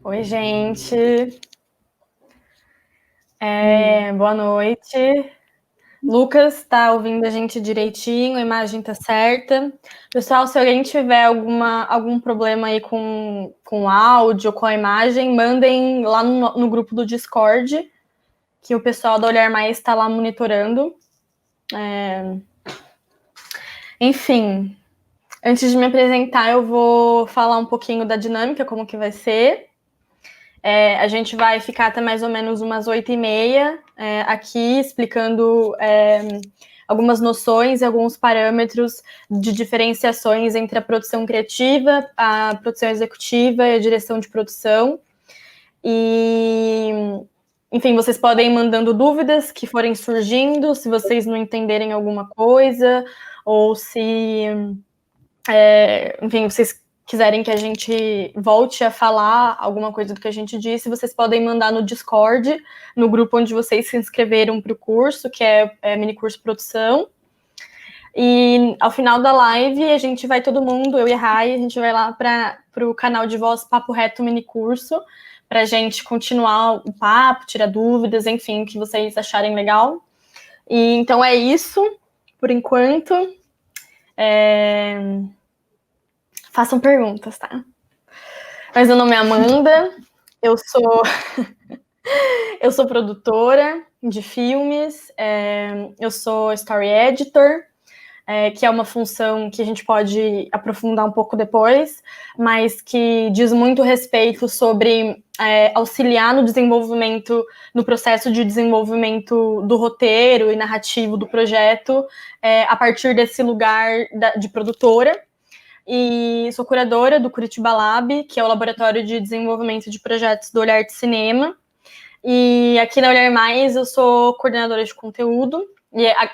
Oi, gente. Boa noite. Lucas, tá ouvindo a gente direitinho? A imagem tá certa? Pessoal, se alguém tiver algum problema aí com o áudio, com a imagem, mandem lá no grupo do Discord, que o pessoal da Olhar Mais está lá monitorando. Enfim, antes de me apresentar, eu vou falar um pouquinho da dinâmica, como que vai ser. A gente vai ficar até mais ou menos umas 8h30 aqui explicando algumas noções e alguns parâmetros de diferenciações entre a produção criativa, a produção executiva e a direção de produção. E, enfim, vocês podem ir mandando dúvidas que forem surgindo, se vocês não entenderem alguma coisa, ou se, enfim, vocês quiserem que a gente volte a falar alguma coisa do que a gente disse, vocês podem mandar no Discord, no grupo onde vocês se inscreveram para o curso, que é Mini Curso Produção. E ao final da live, a gente vai todo mundo, eu e a Rai, a gente vai lá para o canal de voz Papo Reto Mini Curso, para a gente continuar o papo, tirar dúvidas, enfim, o que vocês acharem legal. E então é isso, por enquanto. Façam perguntas, tá? Mas meu nome é Amanda, eu sou produtora de filmes, eu sou story editor, que é uma função que a gente pode aprofundar um pouco depois, mas que diz muito respeito sobre auxiliar no desenvolvimento, no processo de desenvolvimento do roteiro e narrativo do projeto, a partir desse lugar de produtora. E sou curadora do Curitiba Lab, que é o laboratório de desenvolvimento de projetos do Olhar de Cinema. E aqui na Olhar Mais eu sou coordenadora de conteúdo,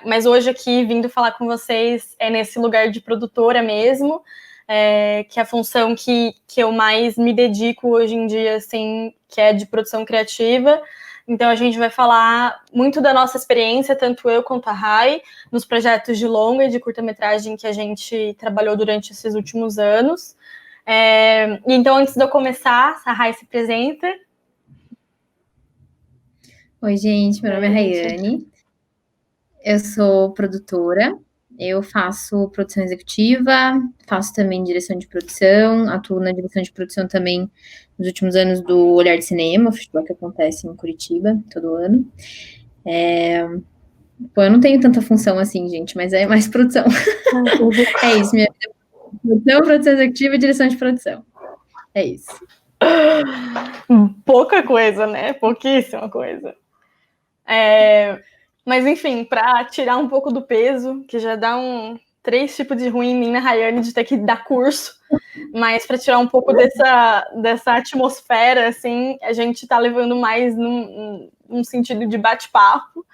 mas hoje aqui vindo falar com vocês é nesse lugar de produtora mesmo, que é a função que eu mais me dedico hoje em dia, assim, que é de produção criativa. Então a gente vai falar muito da nossa experiência, tanto eu quanto a Rai, nos projetos de longa e de curta-metragem que a gente trabalhou durante esses últimos anos. Então, antes de eu começar, a Rai se apresenta. Oi, gente, meu nome é Rayane, eu sou produtora, eu faço produção executiva, faço também direção de produção, atuo na direção de produção também nos últimos anos do Olhar de Cinema, o festival que acontece em Curitiba todo ano. Bom, eu não tenho tanta função assim, gente, mas é mais produção. É isso, minha vida é produção executiva e direção de produção. É isso. Pouca coisa, né? Pouquíssima coisa. Mas, enfim, para tirar um pouco do peso, que já dá 3 tipos de ruim em mim na Rayane de ter que dar curso, mas para tirar um pouco dessa atmosfera, assim, a gente está levando mais num sentido de bate-papo.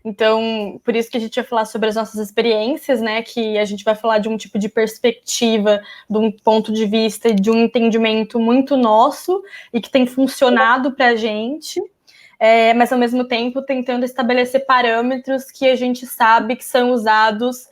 Então, por isso que a gente vai falar sobre as nossas experiências, né? Que a gente vai falar de um tipo de perspectiva, de um ponto de vista, de um entendimento muito nosso e que tem funcionado para a gente. Mas ao mesmo tempo tentando estabelecer parâmetros que a gente sabe que são usados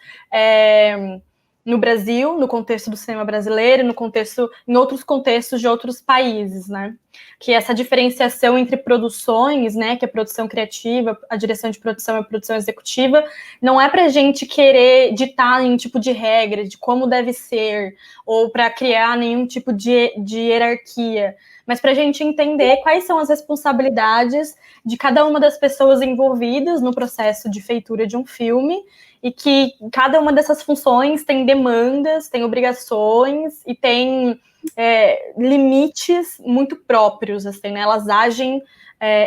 no Brasil, no contexto do cinema brasileiro, em outros contextos de outros países, né? Que essa diferenciação entre produções, né, que é a produção criativa, a direção de produção e a produção executiva, não é para a gente querer ditar nenhum tipo de regra de como deve ser, ou para criar nenhum tipo de hierarquia, mas para a gente entender quais são as responsabilidades de cada uma das pessoas envolvidas no processo de feitura de um filme e que cada uma dessas funções tem demandas, tem obrigações e tem limites muito próprios, assim, né? Elas agem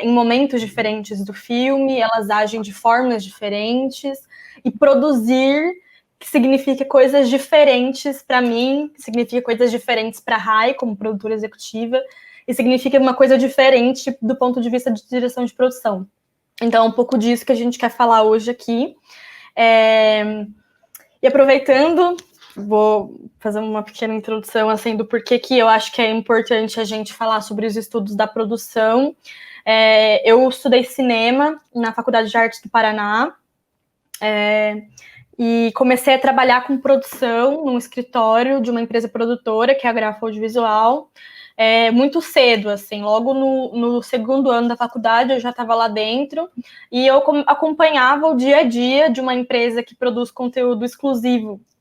em momentos diferentes do filme, elas agem de formas diferentes, e produzir, que significa coisas diferentes para mim, que significa coisas diferentes para a Rai, como produtora executiva, e significa uma coisa diferente do ponto de vista de direção de produção. Então, é um pouco disso que a gente quer falar hoje aqui. E aproveitando, vou fazer uma pequena introdução assim, do porquê que eu acho que é importante a gente falar sobre os estudos da produção. Eu estudei cinema na Faculdade de Artes do Paraná, e comecei a trabalhar com produção num escritório de uma empresa produtora, que é a Grafo Audiovisual, muito cedo, assim, logo no segundo ano da faculdade eu já estava lá dentro, e eu acompanhava o dia a dia de uma empresa que produz conteúdo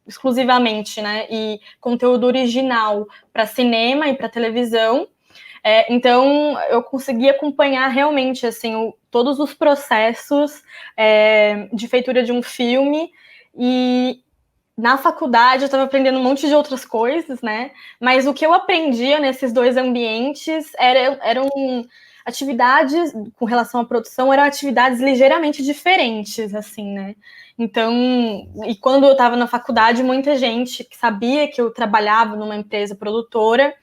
exclusivamente, né, e conteúdo original para cinema e para televisão. Então, eu consegui acompanhar realmente assim, todos os processos de feitura de um filme, e na faculdade eu estava aprendendo um monte de outras coisas, né? Mas o que eu aprendia nesses dois ambientes eram atividades com relação à produção, eram atividades ligeiramente diferentes, assim, né? Então, e quando eu estava na faculdade, muita gente que sabia que eu trabalhava numa empresa produtora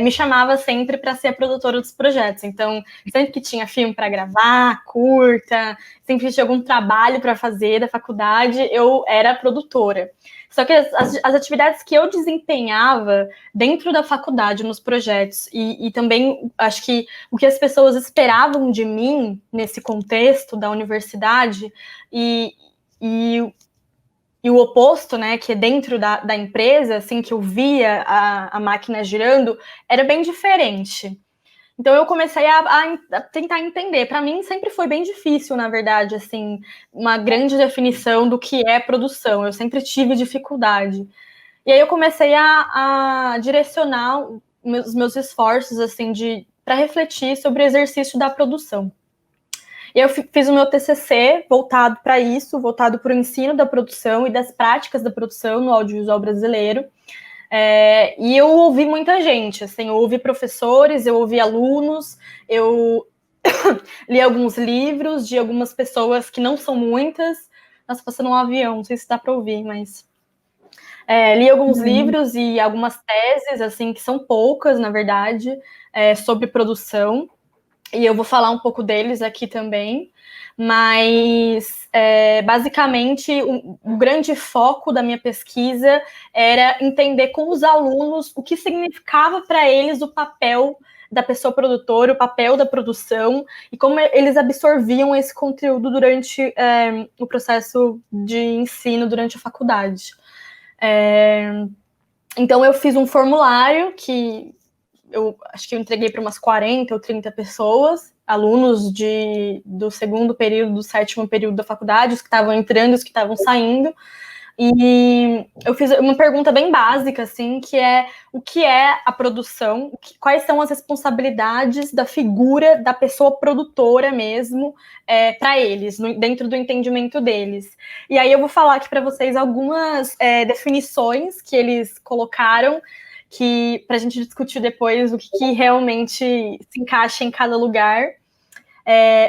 me chamava sempre para ser a produtora dos projetos. Então, sempre que tinha filme para gravar, curta, sempre que tinha algum trabalho para fazer da faculdade, eu era produtora. Só que as atividades que eu desempenhava dentro da faculdade, nos projetos, e também acho que o que as pessoas esperavam de mim nesse contexto da universidade, e o oposto, né, que é dentro da empresa, assim, que eu via a máquina girando, era bem diferente. Então eu comecei a tentar entender. Para mim sempre foi bem difícil, na verdade, assim, uma grande definição do que é produção. Eu sempre tive dificuldade. E aí eu comecei a direcionar os meus esforços, assim, para refletir sobre o exercício da produção. E eu fiz o meu TCC voltado para isso, voltado para o ensino da produção e das práticas da produção no audiovisual brasileiro. E eu ouvi muita gente, assim, eu ouvi professores, eu ouvi alunos, eu li alguns livros de algumas pessoas que não são muitas. Nossa, passando um avião, não sei se dá para ouvir, mas... li alguns livros e algumas teses, assim, que são poucas, na verdade, sobre produção. E eu vou falar um pouco deles aqui também, mas basicamente o grande foco da minha pesquisa era entender com os alunos o que significava para eles o papel da pessoa produtora, o papel da produção, e como eles absorviam esse conteúdo durante o processo de ensino durante a faculdade. Então eu fiz um formulário que eu acho que eu entreguei para umas 40 ou 30 pessoas, alunos do segundo período, do sétimo período da faculdade, os que estavam entrando, os que estavam saindo, e eu fiz uma pergunta bem básica, assim, que é o que é a produção, quais são as responsabilidades da figura da pessoa produtora mesmo para eles, dentro do entendimento deles. E aí eu vou falar aqui para vocês algumas definições que eles colocaram, que para a gente discutir depois o que realmente se encaixa em cada lugar.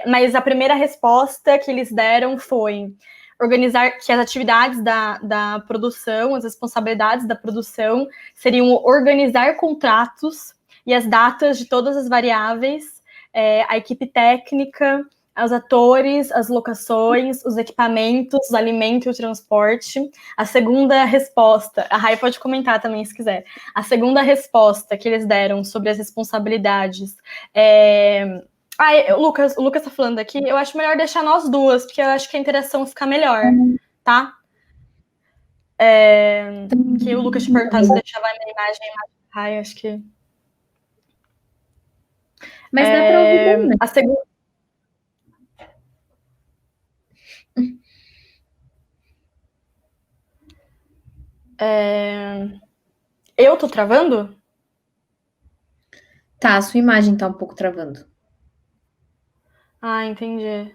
Mas a primeira resposta que eles deram foi organizar que as atividades da produção, as responsabilidades da produção seriam organizar contratos e as datas de todas as variáveis, a equipe técnica, os atores, as locações, os equipamentos, os alimentos e o transporte. A segunda resposta, a Rai pode comentar também se quiser. A segunda resposta que eles deram sobre as responsabilidades o Lucas tá falando aqui, eu acho melhor deixar nós duas, porque eu acho que a interação fica melhor, tá? Que o Lucas te perguntar se deixava a minha imagem. Ai, acho que... Mas dá para ouvir também. A segunda... Eu tô travando? Tá, a sua imagem tá um pouco travando. Ah, entendi.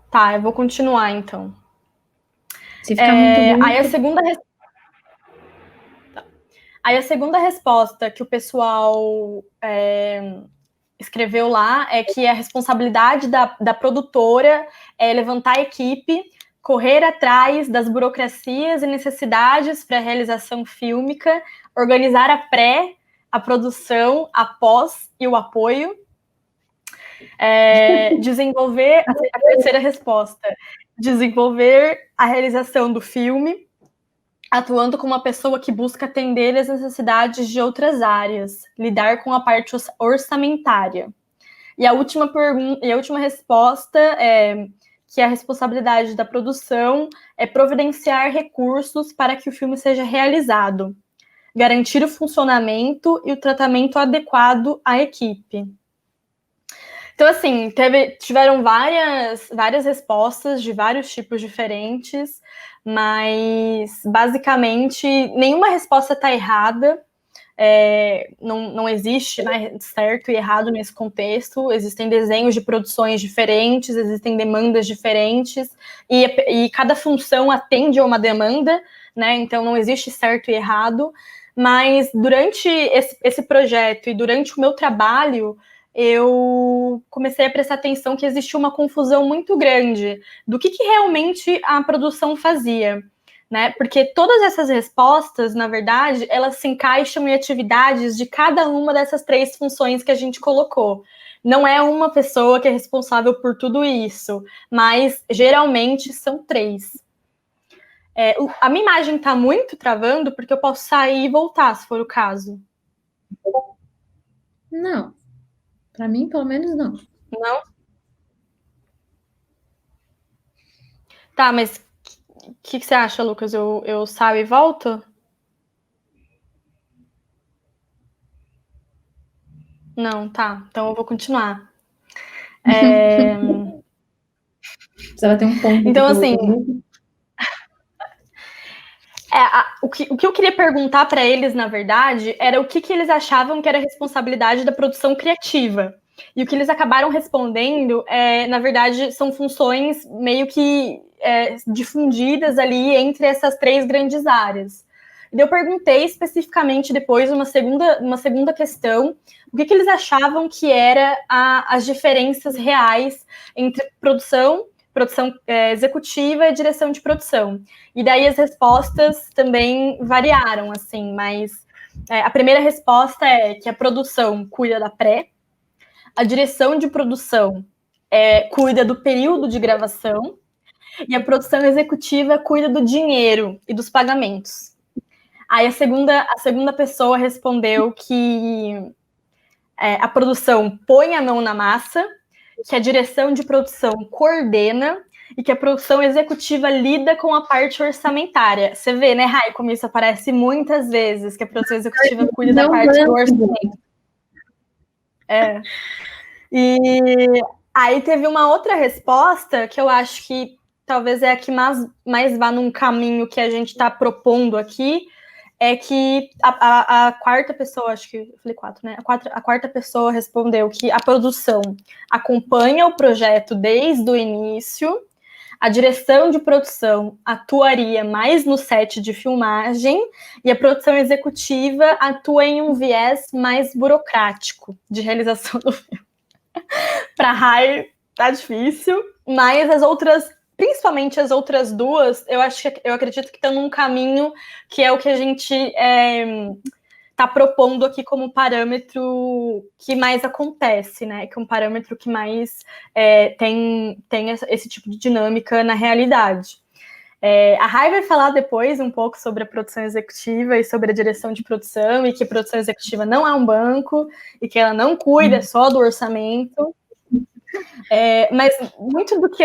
Tá, eu vou continuar, então. Se ficar muito ruim... Aí a segunda resposta que o pessoal escreveu lá é que a responsabilidade da produtora é levantar a equipe, correr atrás das burocracias e necessidades para a realização fílmica, organizar a produção, a pós e o apoio. Desenvolver, a terceira resposta, desenvolver a realização do filme, atuando como uma pessoa que busca atender as necessidades de outras áreas, lidar com a parte orçamentária. E a última resposta é que a responsabilidade da produção é providenciar recursos para que o filme seja realizado, garantir o funcionamento e o tratamento adequado à equipe. Então, assim, tiveram várias respostas de vários tipos diferentes, mas, basicamente, nenhuma resposta está errada. Não existe, né, certo e errado nesse contexto. Existem desenhos de produções diferentes, existem demandas diferentes, e cada função atende a uma demanda, né? Então, não existe certo e errado. Mas, durante esse projeto e durante o meu trabalho, eu comecei a prestar atenção que existia uma confusão muito grande do que realmente a produção fazia, né? Porque todas essas respostas, na verdade, elas se encaixam em atividades de cada uma dessas 3 funções que a gente colocou. Não é uma pessoa que é responsável por tudo isso, mas geralmente são 3. A minha imagem está muito travando, porque eu posso sair e voltar, se for o caso. Não. Para mim, pelo menos, não. Não? Tá, mas o que você acha, Lucas? Eu saio e volto? Não, tá. Então eu vou continuar. Precisava ter um ponto. Então, assim, o que eu queria perguntar para eles, na verdade, era o que eles achavam que era responsabilidade da produção criativa. E o que eles acabaram respondendo, na verdade, são funções meio que difundidas ali entre essas 3 grandes áreas. E eu perguntei especificamente depois uma segunda questão, o que eles achavam que era as diferenças reais entre produção executiva e direção de produção. E daí as respostas também variaram, assim, mas a primeira resposta é que a produção cuida da pré, a direção de produção cuida do período de gravação, e a produção executiva cuida do dinheiro e dos pagamentos. Aí a segunda pessoa respondeu que a produção põe a mão na massa, que a direção de produção coordena e que a produção executiva lida com a parte orçamentária. Você vê, né, Rai, como isso aparece muitas vezes, que a produção executiva cuida da parte do orçamento. E aí teve uma outra resposta que eu acho que talvez é a que mais vá num caminho que a gente está propondo aqui, é que a quarta pessoa, acho que eu falei 4, né? A quarta pessoa respondeu que a produção acompanha o projeto desde o início, a direção de produção atuaria mais no set de filmagem e a produção executiva atua em um viés mais burocrático de realização do filme. Para Rai tá difícil, mas principalmente as outras 2, eu acredito que estão num caminho que é o que a gente está propondo aqui como parâmetro que mais acontece, né? Que é um parâmetro que mais tem esse tipo de dinâmica na realidade. A Rai vai falar depois um pouco sobre a produção executiva e sobre a direção de produção, e que a produção executiva não é um banco e que ela não cuida só do orçamento. Mas muito do que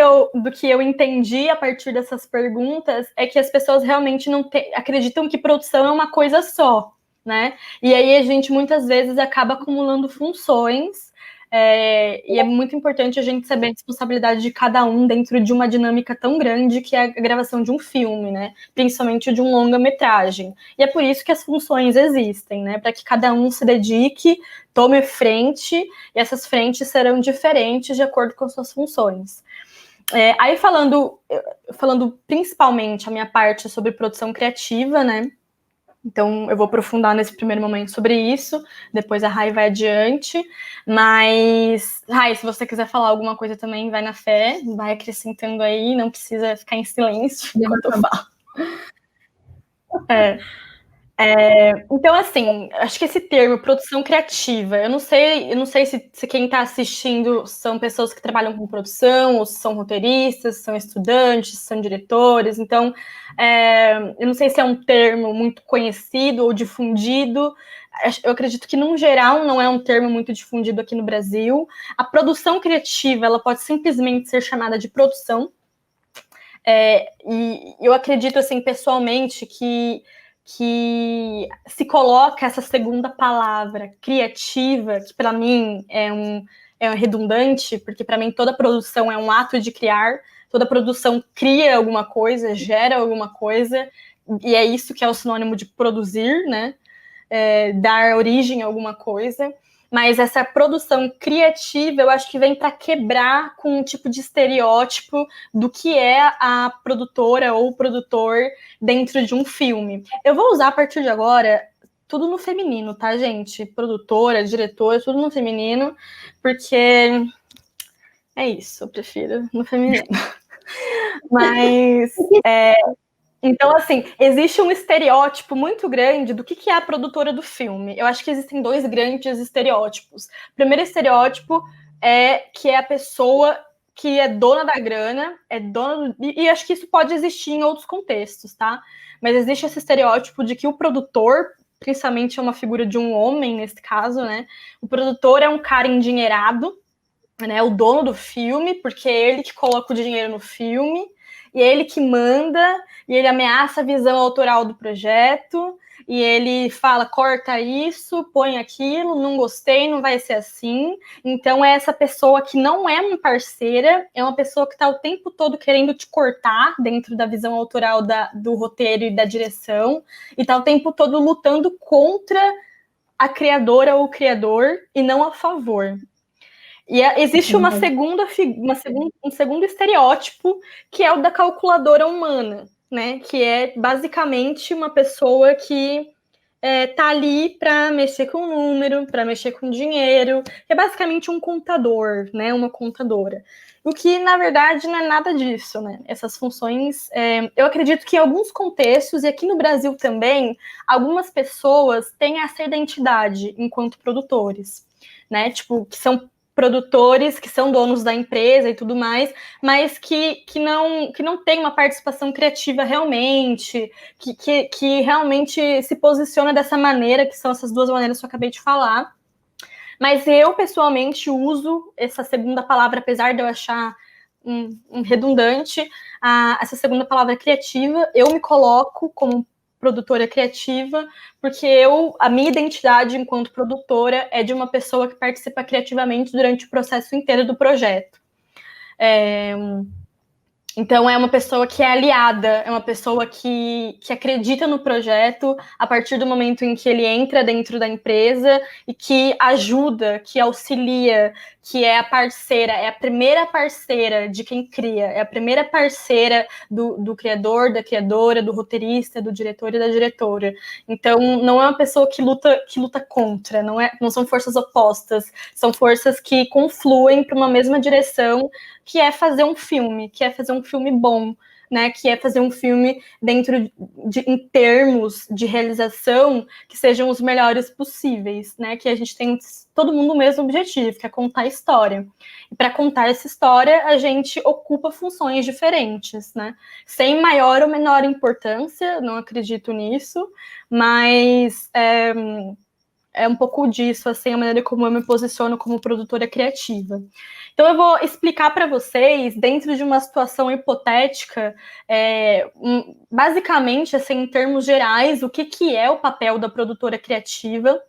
eu entendi a partir dessas perguntas é que as pessoas realmente não acreditam que produção é uma coisa só, né? E aí a gente muitas vezes acaba acumulando funções, e é muito importante a gente saber a responsabilidade de cada um dentro de uma dinâmica tão grande que é a gravação de um filme, né? Principalmente de um longa-metragem. E é por isso que as funções existem, né? Para que cada um se dedique, tome frente, e essas frentes serão diferentes de acordo com suas funções. Aí falando principalmente a minha parte sobre produção criativa, né? Então, eu vou aprofundar nesse primeiro momento sobre isso, depois a Rai vai adiante, mas, Rai, se você quiser falar alguma coisa também, vai na fé, vai acrescentando aí, não precisa ficar em silêncio enquanto eu falo. Então, assim, acho que esse termo, produção criativa, eu não sei se quem está assistindo são pessoas que trabalham com produção, ou se são roteiristas, são estudantes, são diretores, então, eu não sei se é um termo muito conhecido ou difundido. Eu acredito que, num geral, não é um termo muito difundido aqui no Brasil. A produção criativa, ela pode simplesmente ser chamada de produção, e eu acredito, assim, pessoalmente, que se coloca essa segunda palavra, criativa, que para mim é redundante, porque para mim toda produção é um ato de criar, toda produção cria alguma coisa, gera alguma coisa, e é isso que é o sinônimo de produzir, né? Dar origem a alguma coisa. Mas essa produção criativa, eu acho que vem para quebrar com um tipo de estereótipo do que é a produtora ou o produtor dentro de um filme. Eu vou usar a partir de agora tudo no feminino, tá, gente? Produtora, diretora, tudo no feminino, porque é isso, eu prefiro no feminino. Mas então, assim, existe um estereótipo muito grande do que é a produtora do filme. Eu acho que existem dois grandes estereótipos. O primeiro estereótipo é que é a pessoa que é dona da grana, é dona do... E acho que isso pode existir em outros contextos, tá? Mas existe esse estereótipo de que o produtor, principalmente é uma figura de um homem, nesse caso, né? O produtor é um cara endinheirado, né? O dono do filme, porque é ele que coloca o dinheiro no filme, e é ele que manda, e ele ameaça a visão autoral do projeto, e ele fala, corta isso, põe aquilo, não gostei, não vai ser assim. Então é essa pessoa que não é uma parceira, é uma pessoa que está o tempo todo querendo te cortar dentro da visão autoral do roteiro e da direção, e está o tempo todo lutando contra a criadora ou o criador, e não a favor. E existe um segundo estereótipo, que é o da calculadora humana, né? Que é basicamente uma pessoa que tá ali para mexer com número, para mexer com dinheiro, que é basicamente um contador, né? Uma contadora. O que, na verdade, não é nada disso, né? Essas funções, eu acredito que em alguns contextos, e aqui no Brasil também, algumas pessoas têm essa identidade enquanto produtores, né? Tipo, que são produtores que são donos da empresa e tudo mais, mas que não tem uma participação criativa realmente, que realmente se posiciona dessa maneira, que são essas duas maneiras que eu acabei de falar. Mas eu, pessoalmente, uso essa segunda palavra, apesar de eu achar redundante, essa segunda palavra criativa, eu me coloco como produtora criativa, porque a minha identidade enquanto produtora é de uma pessoa que participa criativamente durante o processo inteiro do projeto. Então, é uma pessoa que é aliada, é uma pessoa que acredita no projeto a partir do momento em que ele entra dentro da empresa e que ajuda, que auxilia, que é a parceira, é a primeira parceira de quem cria, é a primeira parceira do criador, da criadora, do roteirista, do diretor e da diretora. Então, não é uma pessoa que luta contra, não são forças opostas, são forças que confluem para uma mesma direção, que é fazer um filme bom, né? Que é fazer um filme em termos de realização que sejam os melhores possíveis, né? Que a gente tem todo mundo o mesmo objetivo, que é contar a história. E para contar essa história, a gente ocupa funções diferentes, né? Sem maior ou menor importância, não acredito nisso, mas é um pouco disso, assim, a maneira como eu me posiciono como produtora criativa. Então, eu vou explicar para vocês, dentro de uma situação hipotética, basicamente, assim, em termos gerais, o que é o papel da produtora criativa,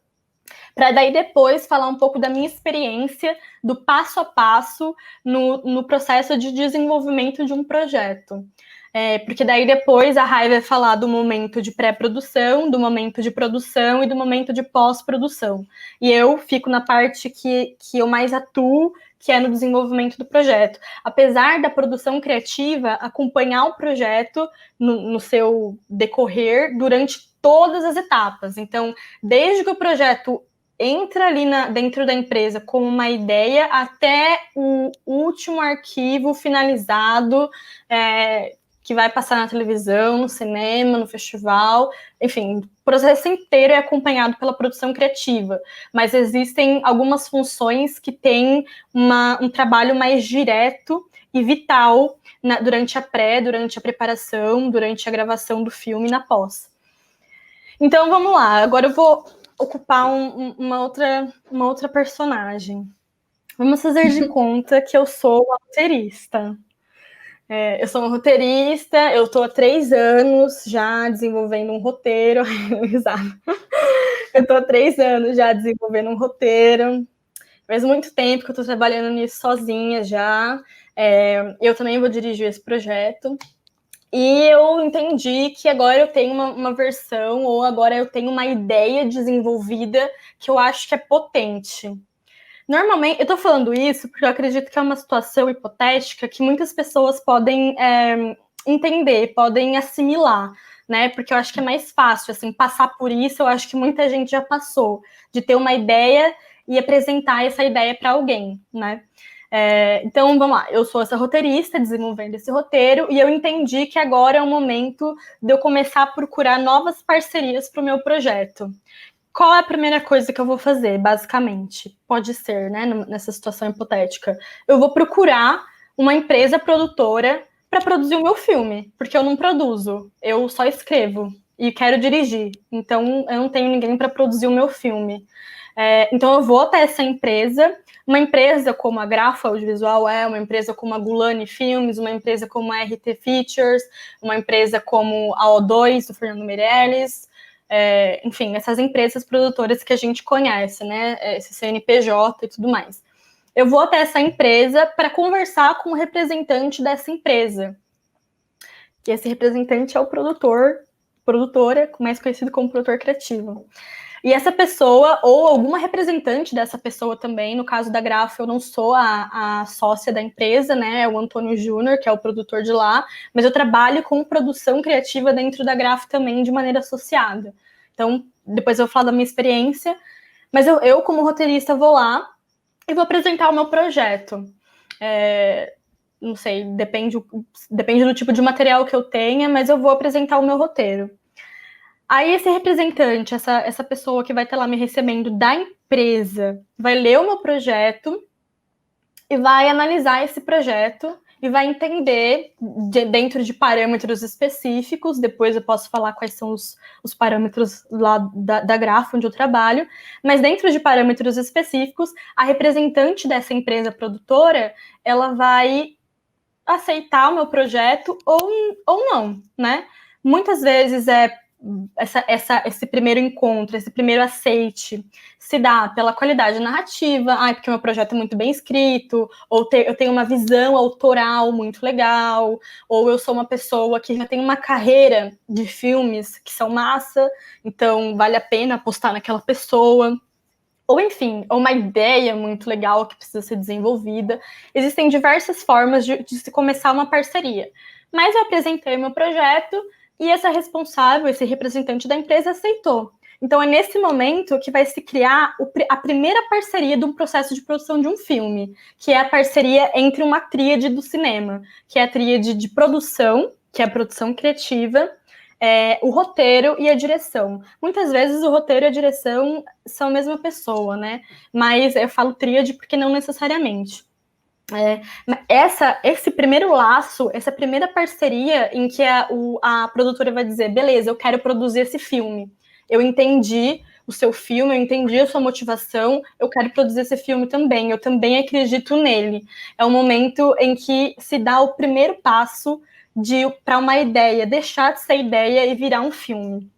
para daí depois falar um pouco da minha experiência, do passo a passo no processo de desenvolvimento de um projeto. Porque daí depois a Rai vai falar do momento de pré-produção, do momento de produção e do momento de pós-produção. E eu fico na parte que eu mais atuo, que é no desenvolvimento do projeto. Apesar da produção criativa acompanhar o projeto no seu decorrer durante todas as etapas. Então, desde que o projeto entra ali dentro da empresa como uma ideia até o último arquivo finalizado, que vai passar na televisão, no cinema, no festival, enfim, o processo inteiro é acompanhado pela produção criativa, mas existem algumas funções que têm um trabalho mais direto e vital durante a preparação, durante a gravação do filme e na pós. Então, vamos lá, agora eu vou ocupar uma outra personagem. Vamos fazer de conta que eu sou uma roteirista. Eu sou uma roteirista, eu estou há 3 anos já desenvolvendo um roteiro. Eu estou há 3 anos já desenvolvendo um roteiro. Faz muito tempo que eu estou trabalhando nisso sozinha já. Eu também vou dirigir esse projeto. E eu entendi que agora eu tenho uma versão, ou agora eu tenho uma ideia desenvolvida que eu acho que é potente. Normalmente, eu tô falando isso porque eu acredito que é uma situação hipotética que muitas pessoas podem entender, podem assimilar, né? Porque eu acho que é mais fácil, assim, passar por isso. Eu acho que muita gente já passou, de ter uma ideia e apresentar essa ideia para alguém, né? Então, vamos lá. Eu sou essa roteirista desenvolvendo esse roteiro e eu entendi que agora é o momento de eu começar a procurar novas parcerias para o meu projeto. Qual é a primeira coisa que eu vou fazer, basicamente? Pode ser, né, nessa situação hipotética. Eu vou procurar uma empresa produtora para produzir o meu filme, porque eu não produzo, eu só escrevo e quero dirigir. Então, eu não tenho ninguém para produzir o meu filme. Então, eu vou até essa empresa, uma empresa como a Grafo Audiovisual uma empresa como a Gulani Filmes, uma empresa como a RT Features, uma empresa como a O2, do Fernando Meirelles, enfim, essas empresas produtoras que a gente conhece, né? Esse CNPJ e tudo mais. Eu vou até essa empresa para conversar com o representante dessa empresa. E esse representante é o produtora, mais conhecido como produtor criativo. E essa pessoa, ou alguma representante dessa pessoa também, no caso da Grafo, eu não sou a sócia da empresa, né? É o Antônio Júnior, que é o produtor de lá, mas eu trabalho com produção criativa dentro da Grafo também, de maneira associada. Então, depois eu vou falar da minha experiência, mas eu como roteirista, vou lá e vou apresentar o meu projeto. Não sei, depende do tipo de material que eu tenha, mas eu vou apresentar o meu roteiro. Aí esse representante, essa pessoa que vai estar lá me recebendo da empresa, vai ler o meu projeto e vai analisar esse projeto e vai entender dentro de parâmetros específicos. Depois eu posso falar quais são os parâmetros lá da Grafo, onde eu trabalho, mas dentro de parâmetros específicos, a representante dessa empresa produtora, ela vai aceitar o meu projeto ou não, né? Muitas vezes esse primeiro encontro, esse primeiro aceite se dá pela qualidade narrativa, porque meu projeto é muito bem escrito, ou eu tenho uma visão autoral muito legal, ou eu sou uma pessoa que já tem uma carreira de filmes que são massa, então vale a pena apostar naquela pessoa. Ou, enfim, uma ideia muito legal que precisa ser desenvolvida. Existem diversas formas de se começar uma parceria. Mas eu apresentei meu projeto e essa responsável, esse representante da empresa, aceitou. Então, é nesse momento que vai se criar a primeira parceria de um processo de produção de um filme, que é a parceria entre uma tríade do cinema, que é a tríade de produção, que é a produção criativa, o roteiro e a direção. Muitas vezes o roteiro e a direção são a mesma pessoa, né? Mas eu falo tríade porque não necessariamente. Esse primeiro laço, essa primeira parceria em que a produtora vai dizer, beleza, eu quero produzir esse filme. Eu entendi o seu filme, eu entendi a sua motivação, eu quero produzir esse filme também, eu também acredito nele. É o momento em que se dá o primeiro passo para uma ideia, deixar de ser ideia e virar um filme.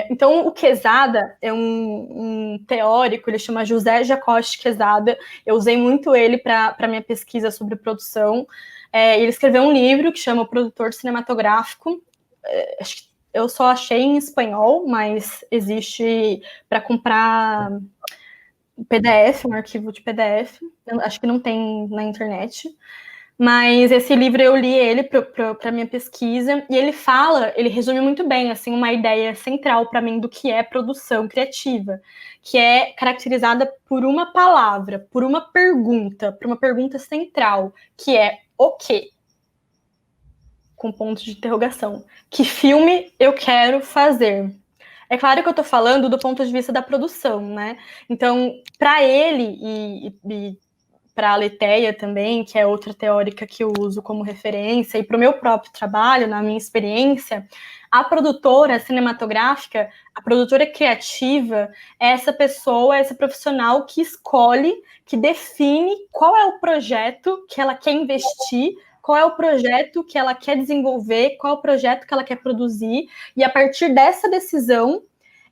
Então, o Quezada é um teórico, ele chama José Jacoste Quezada. Eu usei muito ele para minha pesquisa sobre produção. Ele escreveu um livro que chama O Produtor Cinematográfico. Acho que eu só achei em espanhol, mas existe para comprar PDF, um arquivo de PDF. Eu acho que não tem na internet. Mas esse livro eu li ele para minha pesquisa e ele resume muito bem assim uma ideia central para mim do que é produção criativa, que é caracterizada por uma palavra, por uma pergunta central, que é o quê? com ponto de interrogação. Que filme eu quero fazer? É claro que eu estou falando do ponto de vista da produção, né? Então, para ele e para a Aletheia também, que é outra teórica que eu uso como referência, e para o meu próprio trabalho, na minha experiência, a produtora cinematográfica, a produtora criativa, é essa pessoa, essa profissional que escolhe, que define qual é o projeto que ela quer investir, qual é o projeto que ela quer desenvolver, qual é o projeto que ela quer produzir, e a partir dessa decisão,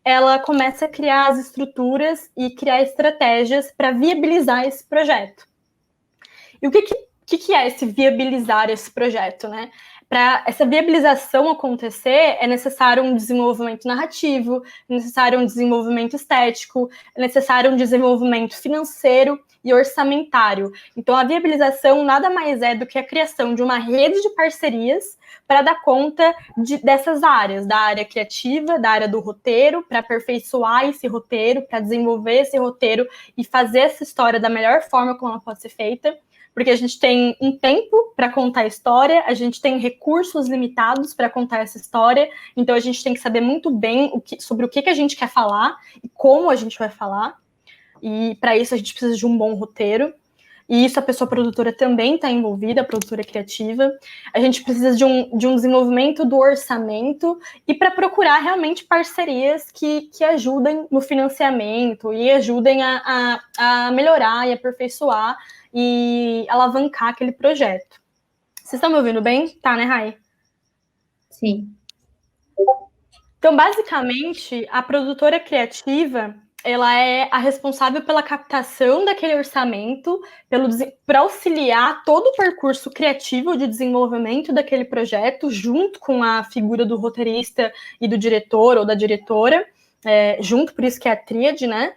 ela começa a criar as estruturas e criar estratégias para viabilizar esse projeto. E o que é esse viabilizar esse projeto, né? Para essa viabilização acontecer, é necessário um desenvolvimento narrativo, é necessário um desenvolvimento estético, é necessário um desenvolvimento financeiro e orçamentário. Então, a viabilização nada mais é do que a criação de uma rede de parcerias para dar conta dessas áreas, da área criativa, da área do roteiro, para aperfeiçoar esse roteiro, para desenvolver esse roteiro e fazer essa história da melhor forma como ela pode ser feita, porque a gente tem um tempo para contar a história, a gente tem recursos limitados para contar essa história, então a gente tem que saber muito bem sobre o que a gente quer falar e como a gente vai falar, e para isso a gente precisa de um bom roteiro, e isso a pessoa produtora também está envolvida, a produtora criativa. A gente precisa de um desenvolvimento do orçamento e para procurar realmente parcerias que ajudem no financiamento e ajudem a melhorar e aperfeiçoar e alavancar aquele projeto. Vocês estão me ouvindo bem? Tá, né, Rai? Sim. Então, basicamente, a produtora criativa, ela é a responsável pela captação daquele orçamento, para auxiliar todo o percurso criativo de desenvolvimento daquele projeto, junto com a figura do roteirista e do diretor ou da diretora, junto, por isso que é a tríade, né?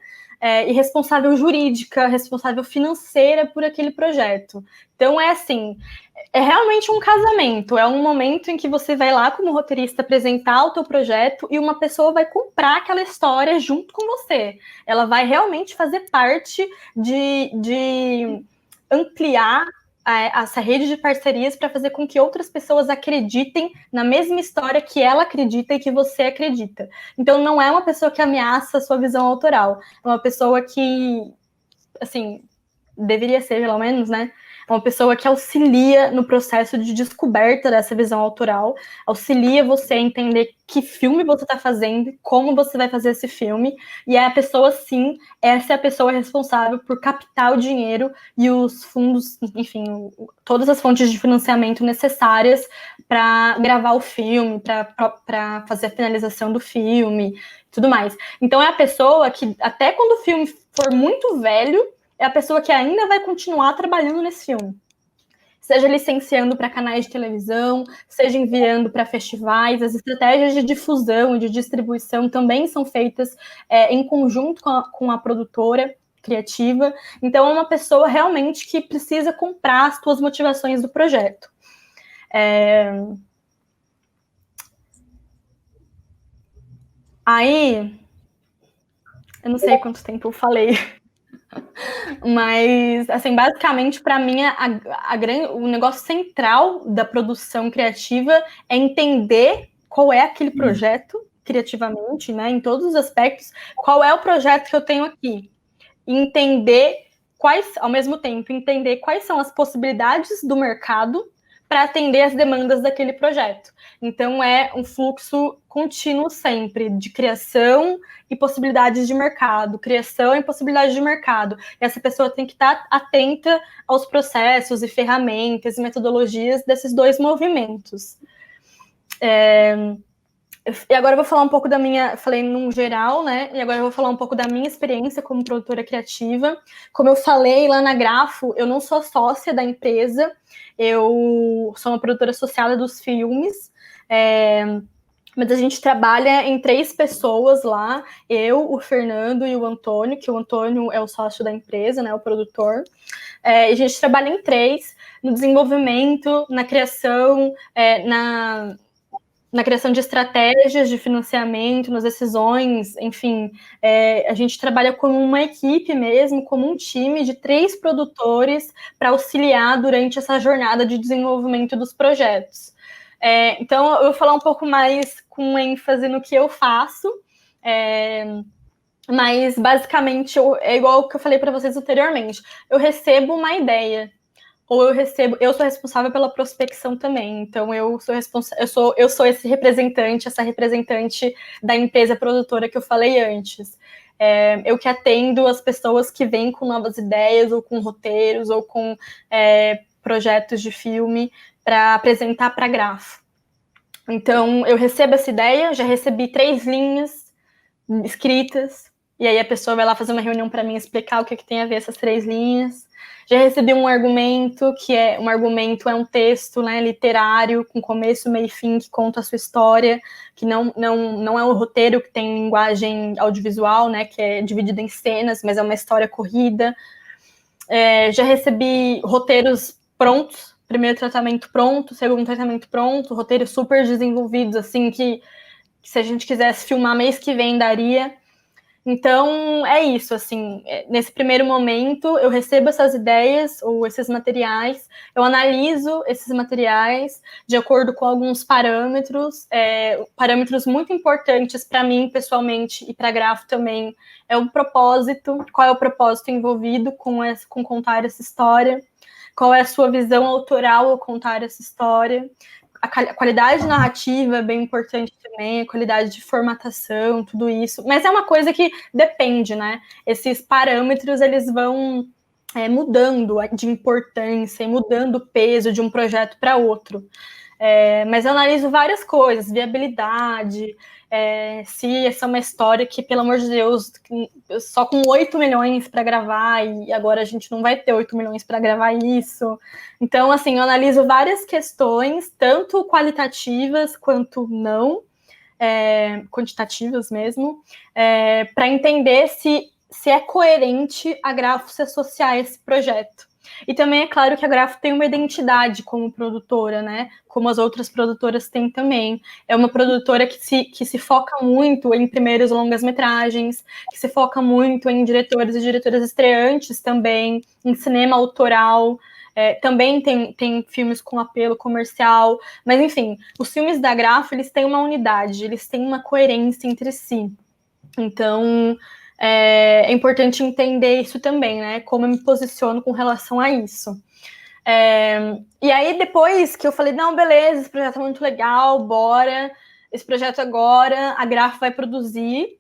E responsável jurídica, responsável financeira por aquele projeto. Então, é assim, é realmente um casamento, é um momento em que você vai lá como roteirista apresentar o teu projeto e uma pessoa vai comprar aquela história junto com você. Ela vai realmente fazer parte de ampliar essa rede de parcerias para fazer com que outras pessoas acreditem na mesma história que ela acredita e que você acredita. Então, não é uma pessoa que ameaça a sua visão autoral, é uma pessoa que, assim, deveria ser, pelo menos, né? É uma pessoa que auxilia no processo de descoberta dessa visão autoral, auxilia você a entender que filme você está fazendo, como você vai fazer esse filme, e é a pessoa, sim, essa é a pessoa responsável por captar o dinheiro e os fundos, enfim, todas as fontes de financiamento necessárias para gravar o filme, para fazer a finalização do filme, tudo mais. Então é a pessoa que, até quando o filme for muito velho, é a pessoa que ainda vai continuar trabalhando nesse filme. Seja licenciando para canais de televisão, seja enviando para festivais. As estratégias de difusão e de distribuição também são feitas em conjunto com a produtora criativa. Então, é uma pessoa realmente que precisa comprar as tuas motivações do projeto. Aí, eu não sei quanto tempo eu falei. Mas, assim, basicamente, para mim, o negócio central da produção criativa é entender qual é aquele projeto, criativamente, né, em todos os aspectos, qual é o projeto que eu tenho aqui. E entender ao mesmo tempo, entender quais são as possibilidades do mercado para atender as demandas daquele projeto. Então, é um fluxo contínuo sempre de criação e possibilidades de mercado, criação e possibilidades de mercado. E essa pessoa tem que estar atenta aos processos e ferramentas e metodologias desses dois movimentos. E agora eu vou falar um pouco da minha, falei num geral, né? E agora eu vou falar um pouco da minha experiência como produtora criativa. Como eu falei lá na Grafo, eu não sou sócia da empresa, eu sou uma produtora associada dos filmes, mas a gente trabalha em 3 pessoas lá, eu, o Fernando e o Antônio, que o Antônio é o sócio da empresa, né, o produtor. E a gente trabalha em 3, no desenvolvimento, na criação, na criação de estratégias de financiamento, nas decisões, enfim, a gente trabalha como uma equipe mesmo, como um time de 3 produtores para auxiliar durante essa jornada de desenvolvimento dos projetos. Então, eu vou falar um pouco mais com ênfase no que eu faço, mas basicamente é igual o que eu falei para vocês anteriormente. Eu recebo uma ideia, ou eu sou responsável pela prospecção também. Então, eu sou esse representante, essa representante da empresa produtora que eu falei antes. Eu que atendo as pessoas que vêm com novas ideias, ou com roteiros, ou com projetos de filme para apresentar para a Grafo. Então, eu recebo essa ideia, já recebi 3 linhas escritas, e aí a pessoa vai lá fazer uma reunião para mim explicar o que tem a ver essas 3 linhas. Já recebi um argumento, é um texto, né, literário, com começo, meio e fim, que conta a sua história, que não é um roteiro que tem linguagem audiovisual, né, que é dividido em cenas, mas é uma história corrida. Já recebi roteiros prontos, primeiro tratamento pronto, segundo tratamento pronto, roteiros super desenvolvidos, assim, que se a gente quisesse filmar mês que vem, daria. Então, é isso, assim, nesse primeiro momento, eu recebo essas ideias ou esses materiais, eu analiso esses materiais de acordo com alguns parâmetros, parâmetros muito importantes para mim, pessoalmente, e para a Grafo também, é o propósito, qual é o propósito envolvido com contar essa história, qual é a sua visão autoral ao contar essa história. A qualidade narrativa é bem importante também, a qualidade de formatação, tudo isso. Mas é uma coisa que depende, né? Esses parâmetros, eles vão mudando de importância e mudando o peso de um projeto para outro. Mas eu analiso várias coisas, viabilidade, se essa é uma história que, pelo amor de Deus, só com 8 milhões para gravar, e agora a gente não vai ter 8 milhões para gravar isso. Então, assim, eu analiso várias questões, tanto qualitativas quanto não, quantitativas mesmo, para entender se é coerente a Grafo se associar a esse projeto. E também é claro que a Grafo tem uma identidade como produtora, né? Como as outras produtoras têm também. É uma produtora que se foca muito em primeiros longas-metragens, que se foca muito em diretores e diretoras estreantes também, em cinema autoral. Também tem filmes com apelo comercial. Mas, enfim, os filmes da Grafo, eles têm uma unidade, eles têm uma coerência entre si. Então, é importante entender isso também, né? Como eu me posiciono com relação a isso. E aí, depois que eu falei, não, beleza, esse projeto é muito legal, bora, esse projeto agora, a Grafo vai produzir.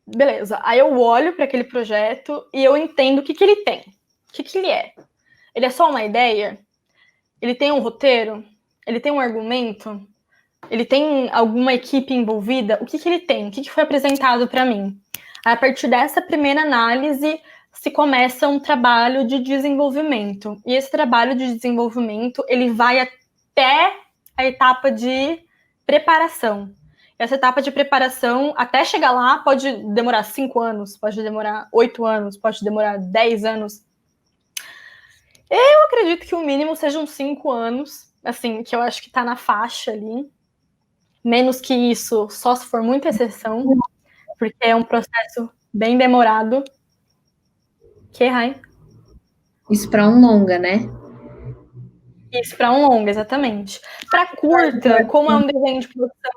Beleza. Aí eu olho para aquele projeto e eu entendo o que ele tem. O que ele é? Ele é só uma ideia? Ele tem um roteiro? Ele tem um argumento? Ele tem alguma equipe envolvida? O que ele tem? O que foi apresentado para mim? A partir dessa primeira análise, se começa um trabalho de desenvolvimento. E esse trabalho de desenvolvimento, ele vai até a etapa de preparação. Essa etapa de preparação, até chegar lá, pode demorar 5 anos, pode demorar 8 anos, pode demorar 10 anos. Eu acredito que o mínimo sejam 5 anos, assim, que eu acho que está na faixa ali. Menos que isso, só se for muita exceção, porque é um processo bem demorado. Que, Rai? Isso para um longa, né? Isso, para um longa, exatamente. Para curta, como é um desenho de produção...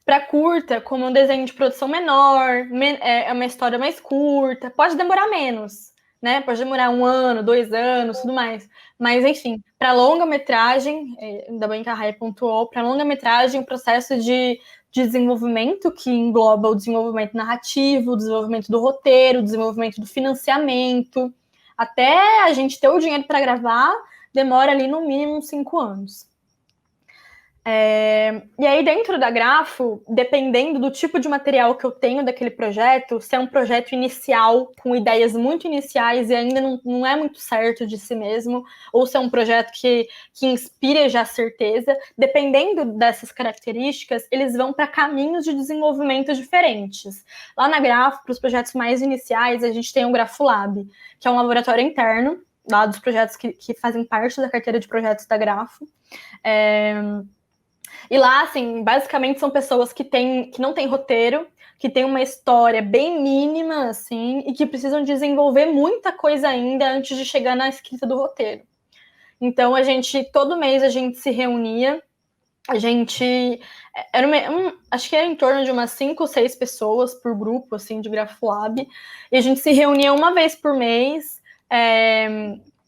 Para curta, como é um desenho de produção menor, é uma história mais curta, pode demorar menos, né? Pode demorar 1 ano, 2 anos, tudo mais. Mas, enfim, para longa-metragem, ainda bem que a Rai pontuou, para longa-metragem, o processo de desenvolvimento, que engloba o desenvolvimento narrativo, o desenvolvimento do roteiro, o desenvolvimento do financiamento, até a gente ter o dinheiro para gravar, demora ali no mínimo 5 anos. E aí, dentro da Grafo, dependendo do tipo de material que eu tenho daquele projeto, se é um projeto inicial, com ideias muito iniciais e ainda não é muito certo de si mesmo, ou se é um projeto que inspira já certeza, dependendo dessas características, eles vão para caminhos de desenvolvimento diferentes. Lá na Grafo, para os projetos mais iniciais, a gente tem o Grafo Lab, que é um laboratório interno, lá dos projetos que fazem parte da carteira de projetos da Grafo. E lá, assim, basicamente são pessoas que não têm roteiro, que têm uma história bem mínima, assim, e que precisam desenvolver muita coisa ainda antes de chegar na escrita do roteiro. Então, todo mês a gente se reunia, acho que era em torno de umas 5 ou 6 pessoas por grupo, assim, de GraphLab, e a gente se reunia uma vez por mês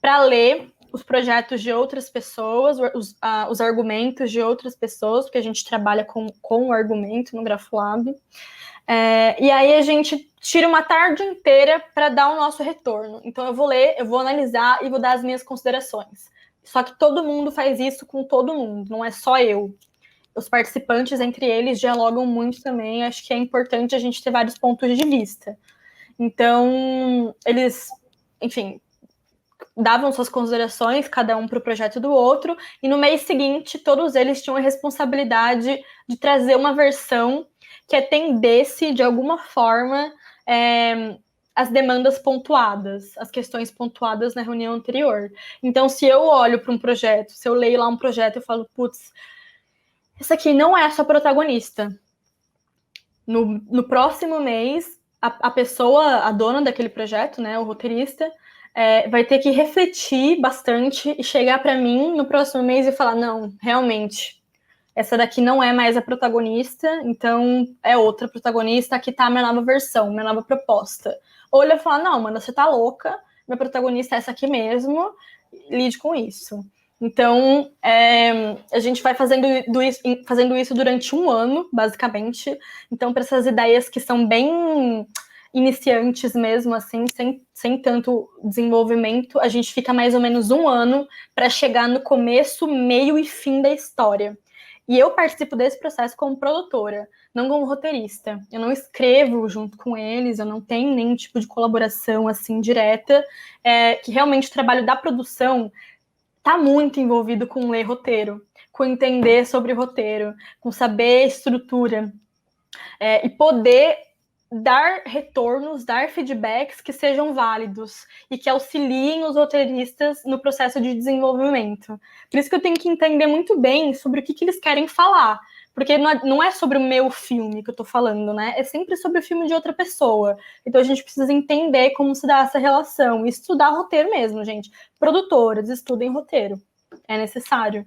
para ler os projetos de outras pessoas, os argumentos de outras pessoas, porque a gente trabalha com o argumento no GraphLab. E aí a gente tira uma tarde inteira para dar o nosso retorno. Então eu vou ler, eu vou analisar e vou dar as minhas considerações. Só que todo mundo faz isso com todo mundo, não é só eu. Os participantes, entre eles, dialogam muito também. Acho que é importante a gente ter vários pontos de vista. Então, eles, enfim, davam suas considerações, cada um para o projeto do outro, e no mês seguinte, todos eles tinham a responsabilidade de trazer uma versão que atendesse, de alguma forma, as demandas pontuadas, as questões pontuadas na reunião anterior. Então, se eu olho para um projeto, se eu leio lá um projeto, eu falo, putz, essa aqui não é a sua protagonista. No próximo mês, a pessoa, a dona daquele projeto, né, o roteirista, vai ter que refletir bastante e chegar para mim no próximo mês e falar, não, realmente, essa daqui não é mais a protagonista, então é outra protagonista, aqui tá a minha nova versão, minha nova proposta. Ou ele vai falar, não, mano, você tá louca, minha protagonista é essa aqui mesmo, lide com isso. Então, a gente vai fazendo isso durante um ano, basicamente. Então, para essas ideias que são bem iniciantes mesmo, assim, sem tanto desenvolvimento, a gente fica mais ou menos um ano para chegar no começo, meio e fim da história. E eu participo desse processo como produtora, não como roteirista. Eu não escrevo junto com eles, eu não tenho nenhum tipo de colaboração assim direta, que realmente o trabalho da produção está muito envolvido com ler roteiro, com entender sobre roteiro, com saber estrutura, e poder dar retornos, dar feedbacks que sejam válidos e que auxiliem os roteiristas no processo de desenvolvimento. Por isso que eu tenho que entender muito bem sobre o que eles querem falar, porque não é sobre o meu filme que eu tô falando, né? É sempre sobre o filme de outra pessoa. Então a gente precisa entender como se dá essa relação e estudar roteiro mesmo, gente. Produtoras, estudem roteiro. É necessário.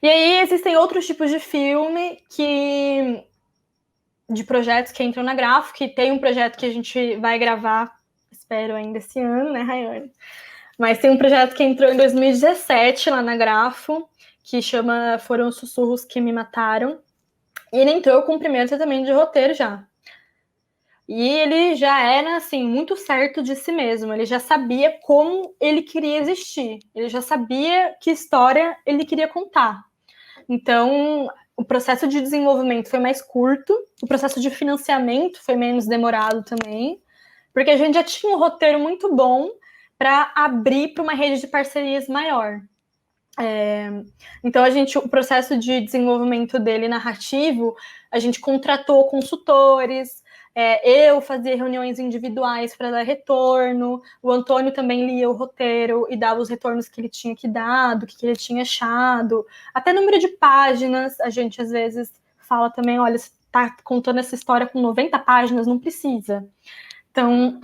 E aí existem outros tipos de filme de projetos que entram na Grafo, que tem um projeto que a gente vai gravar, espero ainda esse ano, né, Rayane? Mas tem um projeto que entrou em 2017 lá na Grafo, que chama Foram os Sussurros que Me Mataram. E ele entrou com o primeiro tratamento de roteiro já. E ele já era, assim, muito certo de si mesmo. Ele já sabia como ele queria existir. Ele já sabia que história ele queria contar. Então, o processo de desenvolvimento foi mais curto, o processo de financiamento foi menos demorado também, porque a gente já tinha um roteiro muito bom para abrir para uma rede de parcerias maior. Então, o processo de desenvolvimento dele narrativo, a gente contratou consultores, eu fazia reuniões individuais para dar retorno, o Antônio também lia o roteiro e dava os retornos que ele tinha que dar, do que ele tinha achado, até número de páginas, a gente às vezes fala também, olha, você está contando essa história com 90 páginas, não precisa. Então,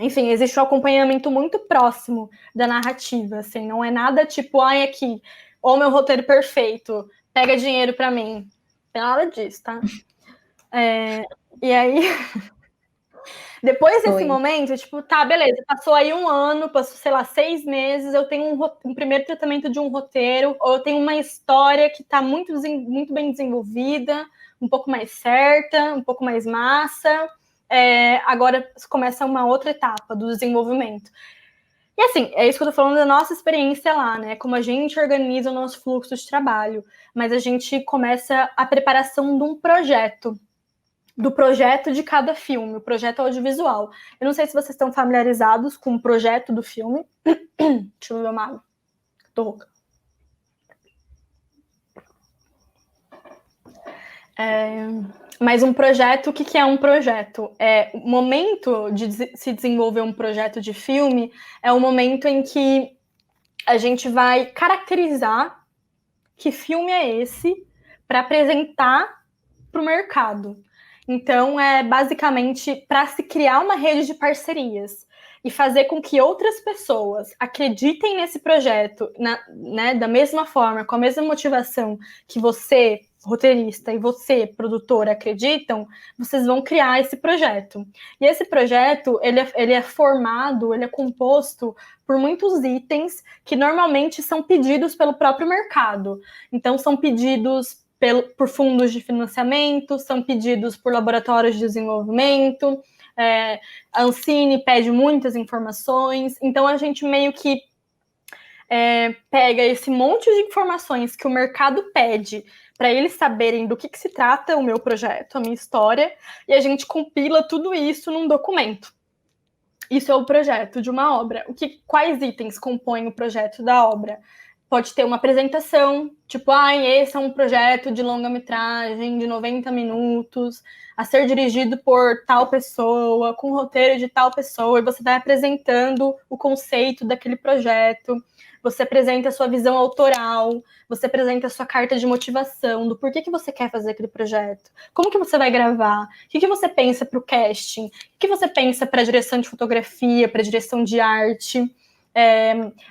enfim, existe um acompanhamento muito próximo da narrativa, assim, não é nada tipo, ai, aqui, ou meu roteiro perfeito, pega dinheiro para mim. Não tem nada disso, tá? E aí, depois desse momento, tipo, tá, beleza, passou aí um ano, passou, sei lá, 6 meses, eu tenho um primeiro tratamento de um roteiro, ou eu tenho uma história que tá muito bem desenvolvida, um pouco mais certa, um pouco mais massa, agora começa uma outra etapa do desenvolvimento. E assim, é isso que eu tô falando da nossa experiência lá, né? Como a gente organiza o nosso fluxo de trabalho, mas a gente começa a preparação de um projeto, do projeto de cada filme, o projeto audiovisual. Eu não sei se vocês estão familiarizados com o projeto do filme. Deixa eu ver uma água. Tô rouca. Mas um projeto, o que é um projeto? O momento de se desenvolver um projeto de filme é o momento em que a gente vai caracterizar que filme é esse para apresentar para o mercado. Então, é basicamente para se criar uma rede de parcerias. e fazer com que outras pessoas acreditem nesse projeto, né, da mesma forma, com a mesma motivação que você, roteirista, e você, produtor, acreditam, vocês vão criar esse projeto. E esse projeto, ele é formado, ele é composto por muitos itens que normalmente são pedidos pelo próprio mercado. Então, são pedidos por fundos de financiamento, são pedidos por laboratórios de desenvolvimento, a Ancine pede muitas informações, então a gente meio que pega esse monte de informações que o mercado pede para eles saberem do que se trata o meu projeto, a minha história, e a gente compila tudo isso num documento. Isso é o projeto de uma obra. Quais itens compõem o projeto da obra? Pode ter uma apresentação, tipo, esse é um projeto de longa-metragem de 90 minutos, a ser dirigido por tal pessoa, com roteiro de tal pessoa, e você vai apresentando o conceito daquele projeto, você apresenta a sua visão autoral, você apresenta a sua carta de motivação, do porquê que você quer fazer aquele projeto, como que você vai gravar, o que você pensa para o casting, o que você pensa para a direção de fotografia, para a direção de arte.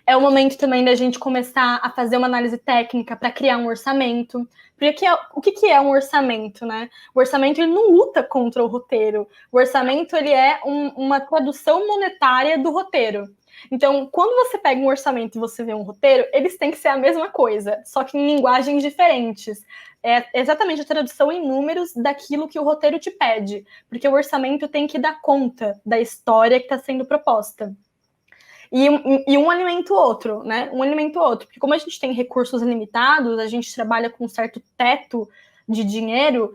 É o momento também da gente começar a fazer uma análise técnica para criar um orçamento. Porque o que é um orçamento, né? O orçamento ele não luta contra o roteiro. O orçamento ele é uma tradução monetária do roteiro. Então, quando você pega um orçamento e você vê um roteiro, eles têm que ser a mesma coisa, só que em linguagens diferentes. É exatamente a tradução em números daquilo que o roteiro te pede. Porque o orçamento tem que dar conta da história que está sendo proposta. E um alimenta o outro, né? Um alimenta o outro. Porque como a gente tem recursos limitados, a gente trabalha com um certo teto de dinheiro,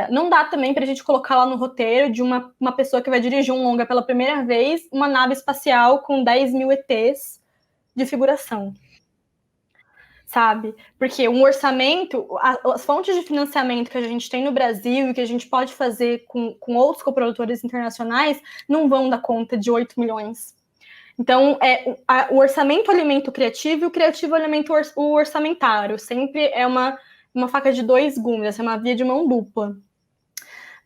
não dá também para a gente colocar lá no roteiro de uma pessoa que vai dirigir um longa pela primeira vez, uma nave espacial com 10 mil ETs de figuração. Sabe? Porque um orçamento, as fontes de financiamento que a gente tem no Brasil e que a gente pode fazer com outros coprodutores internacionais não vão dar conta de 8 milhões. Então, o orçamento alimenta o criativo e o criativo alimenta o orçamentário. Sempre é uma faca de dois gumes, é uma via de mão dupla.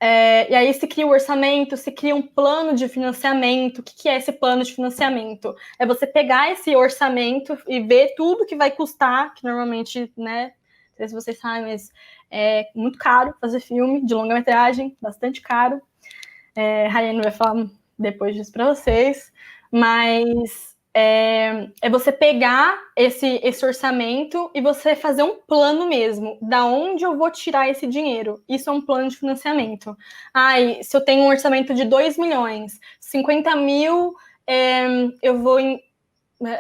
E aí se cria o orçamento, se cria um plano de financiamento. O que é esse plano de financiamento? É você pegar esse orçamento e ver tudo que vai custar, que normalmente, né, não sei se vocês sabem, mas é muito caro fazer filme de longa-metragem, bastante caro. Rayane vai falar depois disso para vocês. Mas é você pegar esse orçamento e você fazer um plano mesmo. Da onde eu vou tirar esse dinheiro? Isso é um plano de financiamento. Se eu tenho um orçamento de 2 milhões, 50 mil eu vou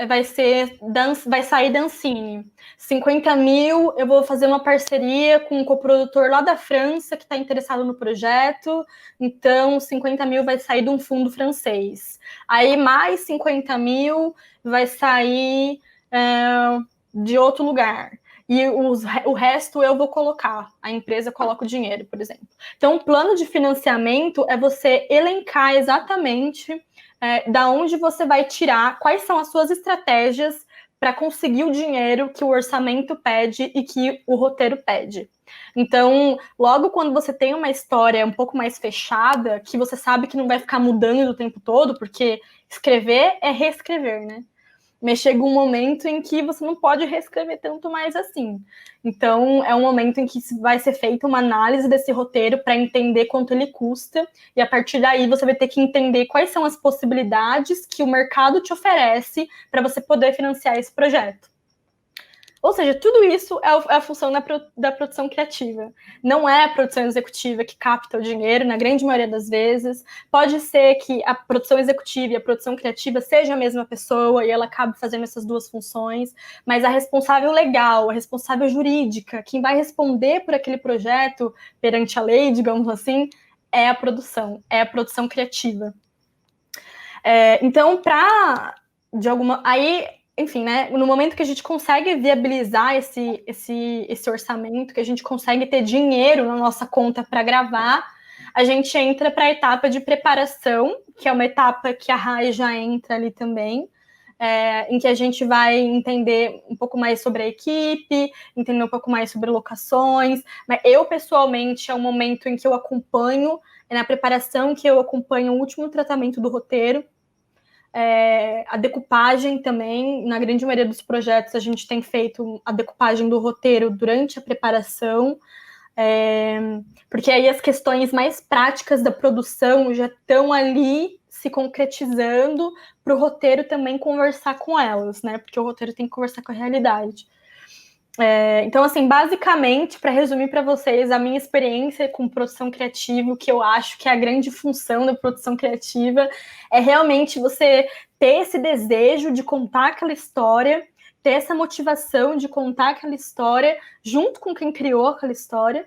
vai sair da Ancine. 50 mil, eu vou fazer uma parceria com um coprodutor lá da França que está interessado no projeto, então 50 mil vai sair de um fundo francês. Aí mais 50 mil vai sair de outro lugar. E o resto eu vou colocar, a empresa coloca o dinheiro, por exemplo. Então, o plano de financiamento é você elencar exatamente da onde você vai tirar, quais são as suas estratégias para conseguir o dinheiro que o orçamento pede e que o roteiro pede. Então, logo quando você tem uma história um pouco mais fechada, que você sabe que não vai ficar mudando o tempo todo, porque escrever é reescrever, né? Mas chega um momento em que você não pode reescrever tanto mais assim. Então, é um momento em que vai ser feita uma análise desse roteiro para entender quanto ele custa, e a partir daí você vai ter que entender quais são as possibilidades que o mercado te oferece para você poder financiar esse projeto. Ou seja, tudo isso é a função da produção criativa. Não é a produção executiva que capta o dinheiro, na grande maioria das vezes. Pode ser que a produção executiva e a produção criativa seja a mesma pessoa e ela acabe fazendo essas duas funções, mas a responsável legal, a responsável jurídica, quem vai responder por aquele projeto perante a lei, digamos assim, é a produção criativa. Então, enfim, né? No momento que a gente consegue viabilizar esse orçamento, que a gente consegue ter dinheiro na nossa conta para gravar, a gente entra para a etapa de preparação, que é uma etapa que a Rai já entra ali também, em que a gente vai entender um pouco mais sobre a equipe, entender um pouco mais sobre locações. Mas eu, pessoalmente, é um momento em que eu acompanho, na preparação, que eu acompanho o último tratamento do roteiro. A decupagem também, na grande maioria dos projetos, a gente tem feito a decupagem do roteiro durante a preparação, porque aí as questões mais práticas da produção já estão ali se concretizando para o roteiro também conversar com elas, né? Porque o roteiro tem que conversar com a realidade. Então, assim, basicamente, para resumir para vocês, a minha experiência com produção criativa, o que eu acho que é a grande função da produção criativa, é realmente você ter esse desejo de contar aquela história, ter essa motivação de contar aquela história junto com quem criou aquela história.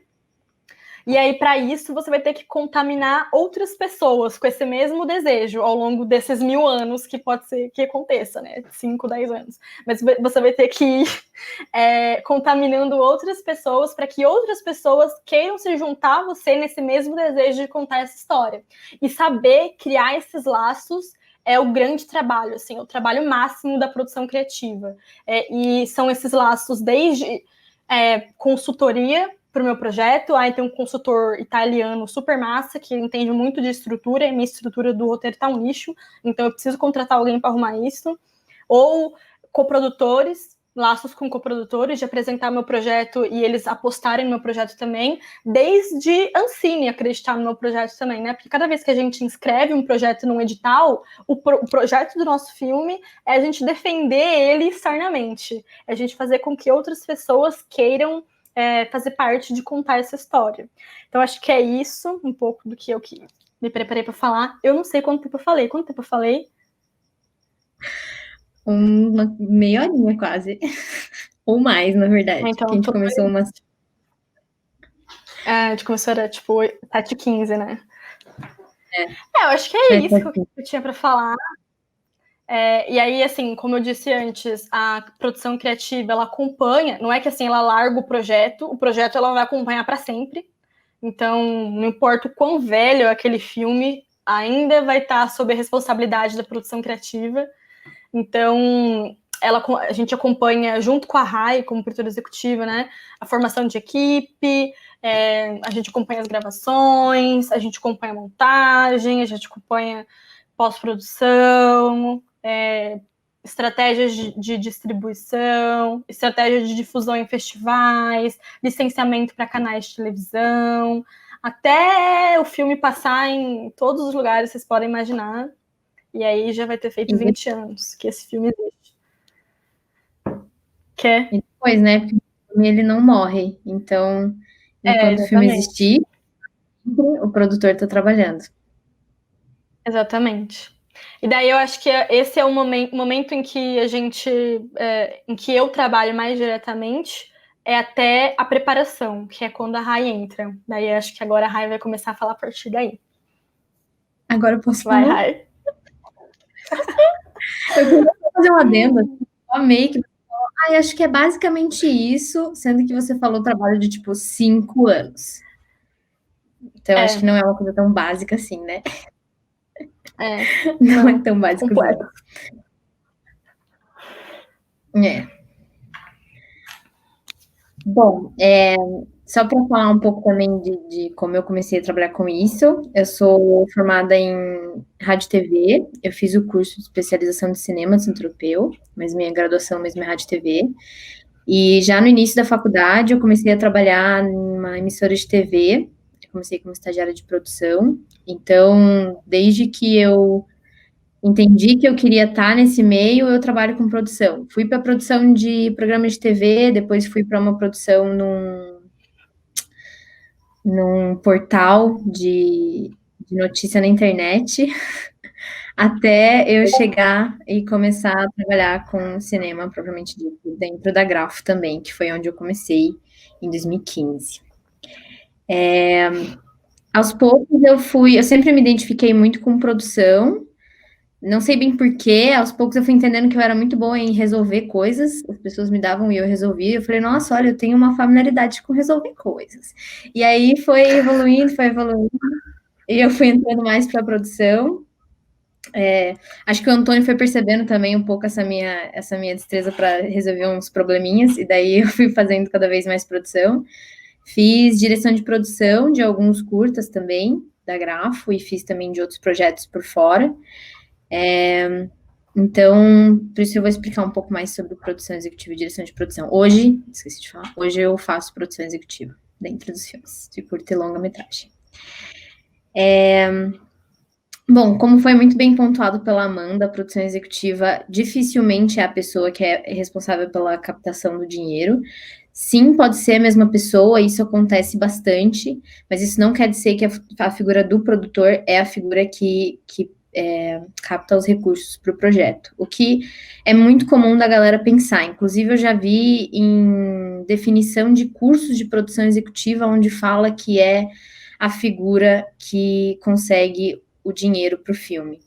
E aí, para isso, você vai ter que contaminar outras pessoas com esse mesmo desejo ao longo desses 1000 anos, que pode ser que aconteça, né? 5, 10 anos. Mas você vai ter que ir contaminando outras pessoas para que outras pessoas queiram se juntar a você nesse mesmo desejo de contar essa história. E saber criar esses laços é o grande trabalho, assim, o trabalho máximo da produção criativa. E são esses laços desde consultoria para o meu projeto. Aí tem um consultor italiano super massa, que entende muito de estrutura, e minha estrutura do roteiro tá um lixo, então eu preciso contratar alguém para arrumar isso. Ou coprodutores, laços com coprodutores, de apresentar meu projeto e eles apostarem no meu projeto também, desde Ancine acreditar no meu projeto também, né? Porque cada vez que a gente inscreve um projeto num edital, o projeto do nosso filme é a gente defender ele externamente, é a gente fazer com que outras pessoas queiram fazer parte de contar essa história. Então, acho que é isso, um pouco do que eu me preparei para falar. Eu não sei quanto tempo eu falei. Quanto tempo eu falei? Uma meia horinha, quase. Ou mais, na verdade. Então, a gente começou umas... a gente começou, era tipo 7h15, né? Eu acho que é isso que eu tinha para falar. E aí, assim, como eu disse antes, a produção criativa, ela acompanha, não é que assim, ela larga o projeto ela vai acompanhar para sempre. Então, não importa o quão velho é aquele filme, ainda vai estar sob a responsabilidade da produção criativa. Então, a gente acompanha, junto com a RAI, como produtora executiva, né, a formação de equipe, a gente acompanha as gravações, a gente acompanha a montagem, a gente acompanha pós-produção, estratégias de distribuição, estratégias de difusão em festivais, licenciamento para canais de televisão, até o filme passar em todos os lugares que vocês podem imaginar. E aí já vai ter feito 20 anos que esse filme existe. E depois, né? Porque o filme ele não morre. Então, enquanto o filme existir, o produtor está trabalhando. Exatamente. E daí eu acho que esse é o momento em que em que eu trabalho mais diretamente, é até a preparação, que é quando a Rai entra. Daí eu acho que agora a Rai vai começar a falar a partir daí. Agora eu posso falar? Vai, Rai. Eu queria fazer um adendo. Eu amei que você falou. Acho que é basicamente isso, sendo que você falou trabalho de, tipo, 5 anos. Então, acho que não é uma coisa tão básica assim, né? Não é tão básico. Completo. Bom, só para falar um pouco também de como eu comecei a trabalhar com isso, eu sou formada em rádio e TV, eu fiz o curso de especialização de cinema de Centro Europeu, mas minha graduação mesmo é rádio e TV, e já no início da faculdade eu comecei a trabalhar numa emissora de TV, eu comecei como estagiária de produção, então desde que eu entendi que eu queria estar nesse meio, eu trabalho com produção. Fui para produção de programas de TV, depois fui para uma produção num portal de notícia na internet, até eu chegar e começar a trabalhar com cinema, propriamente dito, dentro da Grafo também, que foi onde eu comecei em 2015. Aos poucos eu sempre me identifiquei muito com produção, não sei bem porquê, aos poucos eu fui entendendo que eu era muito boa em resolver coisas, as pessoas me davam e eu resolvia, eu falei, nossa, olha, eu tenho uma familiaridade com resolver coisas. E aí foi evoluindo, e eu fui entrando mais para a produção. Acho que o Antônio foi percebendo também um pouco essa minha destreza para resolver uns probleminhas, e daí eu fui fazendo cada vez mais produção. Fiz direção de produção de alguns curtas também, da Grafo, e fiz também de outros projetos por fora. Então, por isso eu vou explicar um pouco mais sobre produção executiva e direção de produção. Hoje, esqueci de falar, hoje eu faço produção executiva dentro dos filmes, de curta e longa-metragem. Bom, como foi muito bem pontuado pela Amanda, a produção executiva dificilmente é a pessoa que é responsável pela captação do dinheiro. Sim, pode ser a mesma pessoa, isso acontece bastante, mas isso não quer dizer que a figura do produtor é a figura que capta os recursos para o projeto. O que é muito comum da galera pensar. Inclusive, eu já vi em definição de cursos de produção executiva, onde fala que é a figura que consegue o dinheiro para o filme.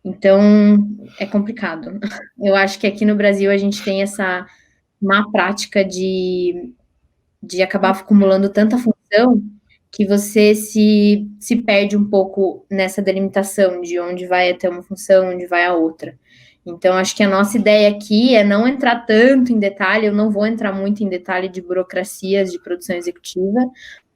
Então, é complicado. Eu acho que aqui no Brasil a gente tem essa má prática de acabar acumulando tanta função que você se perde um pouco nessa delimitação de onde vai até uma função, onde vai a outra. Então, acho que a nossa ideia aqui é não entrar tanto em detalhe, eu não vou entrar muito em detalhe de burocracias de produção executiva,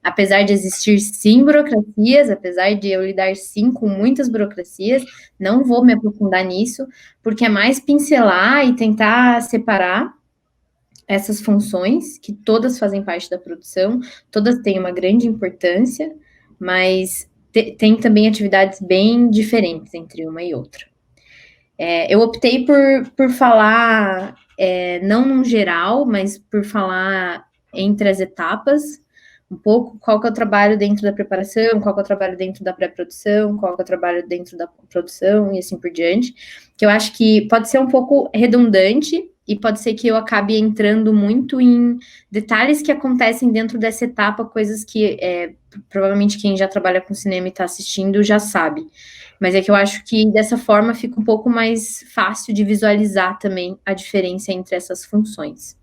apesar de existir, sim, burocracias, apesar de eu lidar, sim, com muitas burocracias, não vou me aprofundar nisso, porque é mais pincelar e tentar separar essas funções, que todas fazem parte da produção, todas têm uma grande importância, mas tem também atividades bem diferentes entre uma e outra. Eu optei por falar, não no geral, mas por falar entre as etapas, um pouco qual que é o trabalho dentro da preparação, qual que é o trabalho dentro da pré-produção, qual que é o trabalho dentro da produção e assim por diante, que eu acho que pode ser um pouco redundante e pode ser que eu acabe entrando muito em detalhes que acontecem dentro dessa etapa, coisas que provavelmente quem já trabalha com cinema e está assistindo já sabe. Mas é que eu acho que dessa forma fica um pouco mais fácil de visualizar também a diferença entre essas funções.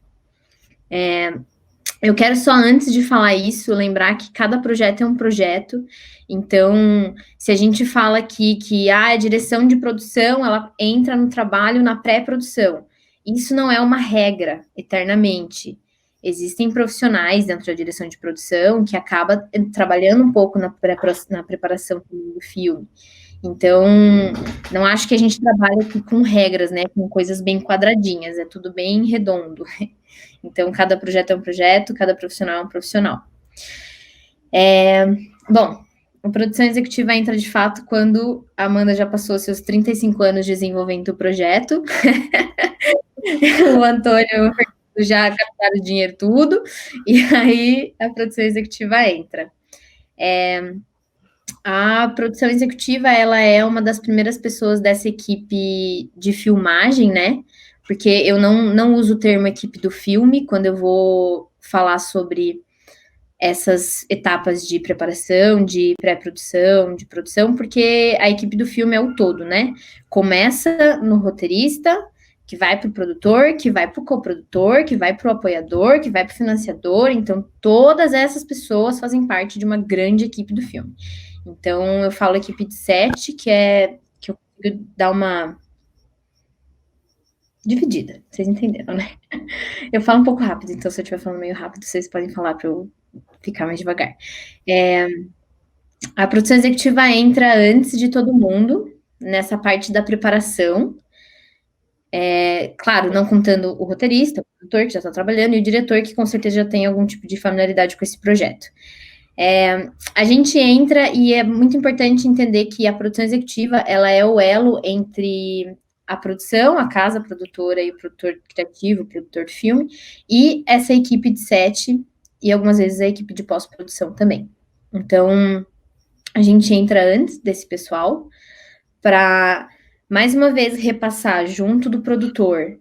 Eu quero só, antes de falar isso, lembrar que cada projeto é um projeto. Então, se a gente fala aqui que a direção de produção, ela entra no trabalho na pré-produção, isso não é uma regra eternamente. Existem profissionais dentro da direção de produção que acabam trabalhando um pouco na preparação do filme. Então, não acho que a gente trabalha aqui com regras, né, com coisas bem quadradinhas, é tudo bem redondo. Então, cada projeto é um projeto, cada profissional é um profissional. Bom, a produção executiva entra de fato quando a Amanda já passou seus 35 anos desenvolvendo o projeto. O Antônio já captaram o dinheiro tudo, e aí a produção executiva entra. A produção executiva, ela é uma das primeiras pessoas dessa equipe de filmagem, né? Porque eu não uso o termo equipe do filme quando eu vou falar sobre essas etapas de preparação, de pré-produção, de produção, porque a equipe do filme é o todo, né? Começa no roteirista, que vai para o produtor, que vai para o coprodutor, que vai para o apoiador, que vai para o financiador. Então, todas essas pessoas fazem parte de uma grande equipe do filme. Então, eu falo equipe de 7, que eu consigo dar uma dividida, vocês entenderam, né? Eu falo um pouco rápido, então se eu estiver falando meio rápido, vocês podem falar para eu ficar mais devagar. A produção executiva entra antes de todo mundo, nessa parte da preparação. Claro, não contando o roteirista, o produtor que já está trabalhando, e o diretor que com certeza já tem algum tipo de familiaridade com esse projeto. A gente entra e é muito importante entender que a produção executiva, ela é o elo entre a produção, a casa produtora e o produtor criativo, o produtor de filme, e essa equipe de set, e algumas vezes a equipe de pós-produção também. Então, a gente entra antes desse pessoal para, mais uma vez, repassar junto do produtor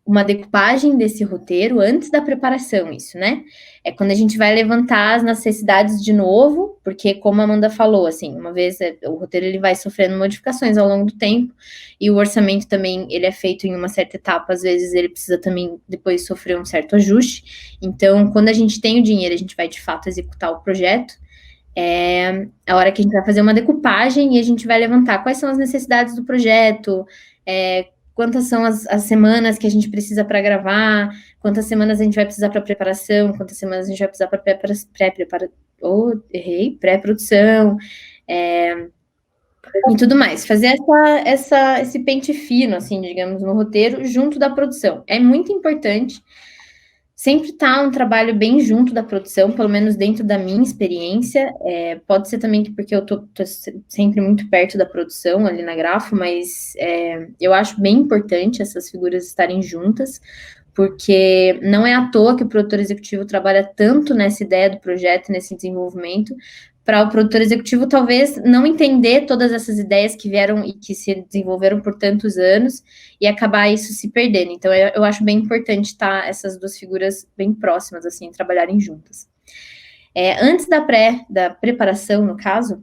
uma decupagem desse roteiro antes da preparação, isso, né? É quando a gente vai levantar as necessidades de novo, porque, como a Amanda falou, assim, uma vez o roteiro ele vai sofrendo modificações ao longo do tempo, e o orçamento também, ele é feito em uma certa etapa, às vezes ele precisa também depois sofrer um certo ajuste. Então, quando a gente tem o dinheiro, a gente vai, de fato, executar o projeto, a hora que a gente vai fazer uma decupagem e a gente vai levantar quais são as necessidades do projeto, quantas são as semanas que a gente precisa para gravar, quantas semanas a gente vai precisar para preparação, quantas semanas a gente vai precisar para pré-produção, e tudo mais. Fazer esse pente fino, assim, digamos, no roteiro, junto da produção. É muito importante sempre tá um trabalho bem junto da produção, pelo menos dentro da minha experiência. Pode ser também porque eu tô sempre muito perto da produção ali na Grafo, mas eu acho bem importante essas figuras estarem juntas, porque não é à toa que o produtor executivo trabalha tanto nessa ideia do projeto, nesse desenvolvimento, para o produtor executivo talvez não entender todas essas ideias que vieram e que se desenvolveram por tantos anos e acabar isso se perdendo. Então, eu acho bem importante estar essas duas figuras bem próximas, assim, trabalharem juntas. Antes da preparação, no caso,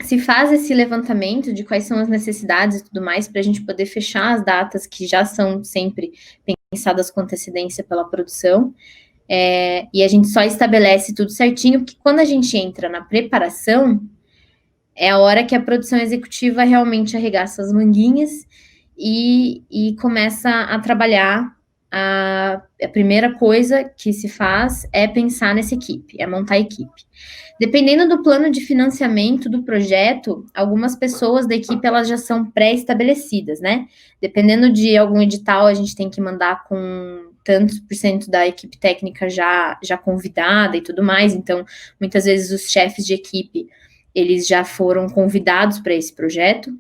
se faz esse levantamento de quais são as necessidades e tudo mais, para a gente poder fechar as datas que já são sempre pensadas com antecedência pela produção, e a gente só estabelece tudo certinho, porque quando a gente entra na preparação, é a hora que a produção executiva realmente arregaça as manguinhas e começa a trabalhar. A primeira coisa que se faz é pensar nessa equipe, é montar a equipe. Dependendo do plano de financiamento do projeto, algumas pessoas da equipe elas já são pré-estabelecidas, né? Dependendo de algum edital, a gente tem que mandar com tantos por cento da equipe técnica já convidada e tudo mais. Então, muitas vezes os chefes de equipe eles já foram convidados para esse projeto.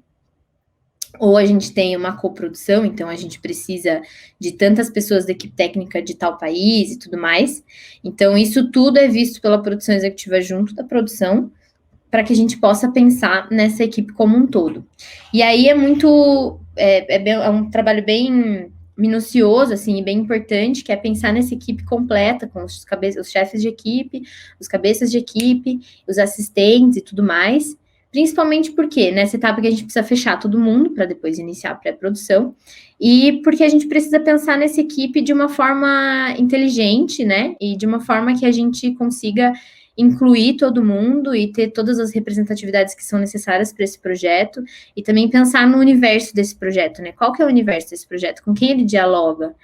Ou a gente tem uma coprodução, então a gente precisa de tantas pessoas da equipe técnica de tal país e tudo mais. Então, isso tudo é visto pela produção executiva junto da produção, para que a gente possa pensar nessa equipe como um todo. E aí é um trabalho bem minucioso, assim, e bem importante, que é pensar nessa equipe completa, com os chefes de equipe, os cabeças de equipe, os assistentes e tudo mais. Principalmente porque nessa etapa que a gente precisa fechar todo mundo para depois iniciar a pré-produção, e porque a gente precisa pensar nessa equipe de uma forma inteligente, né? E de uma forma que a gente consiga incluir todo mundo e ter todas as representatividades que são necessárias para esse projeto, e também pensar no universo desse projeto, né? Qual que é o universo desse projeto? Com quem ele dialoga?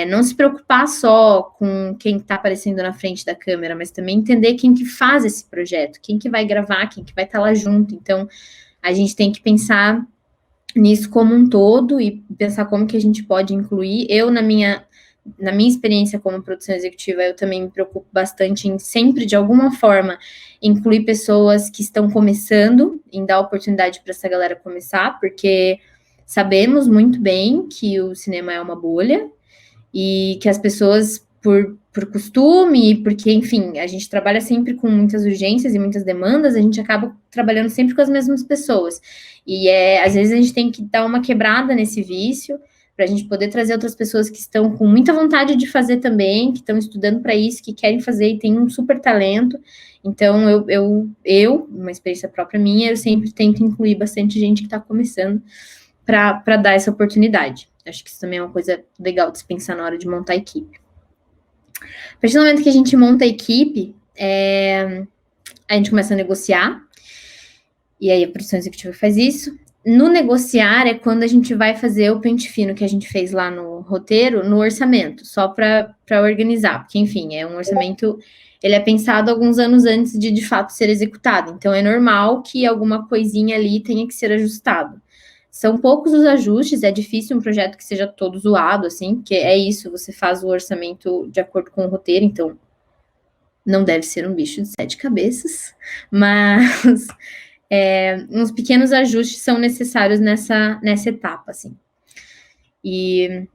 Não se preocupar só com quem está aparecendo na frente da câmera, mas também entender quem que faz esse projeto, quem que vai gravar, quem que vai estar lá junto. Então, a gente tem que pensar nisso como um todo e pensar como que a gente pode incluir. Eu, na minha experiência como produção executiva, eu também me preocupo bastante em sempre, de alguma forma, incluir pessoas que estão começando, em dar oportunidade para essa galera começar, porque sabemos muito bem que o cinema é uma bolha, e que as pessoas, por costume, porque, enfim, a gente trabalha sempre com muitas urgências e muitas demandas, a gente acaba trabalhando sempre com as mesmas pessoas. E às vezes a gente tem que dar uma quebrada nesse vício, para a gente poder trazer outras pessoas que estão com muita vontade de fazer também, que estão estudando para isso, que querem fazer e têm um super talento. Então, uma experiência própria minha, eu sempre tento incluir bastante gente que está começando para dar essa oportunidade. Acho que isso também é uma coisa legal de se pensar na hora de montar a equipe. A partir do momento que a gente monta a equipe, a gente começa a negociar, e aí a produção executiva faz isso. No negociar é quando a gente vai fazer o pente fino que a gente fez lá no roteiro, no orçamento, só para organizar, porque, enfim, é um orçamento, ele é pensado alguns anos antes de fato ser executado, então é normal que alguma coisinha ali tenha que ser ajustado. São poucos os ajustes, é difícil um projeto que seja todo zoado, assim, porque é isso, você faz o orçamento de acordo com o roteiro, então não deve ser um bicho de 7 cabeças, mas uns pequenos ajustes são necessários nessa etapa, assim. E,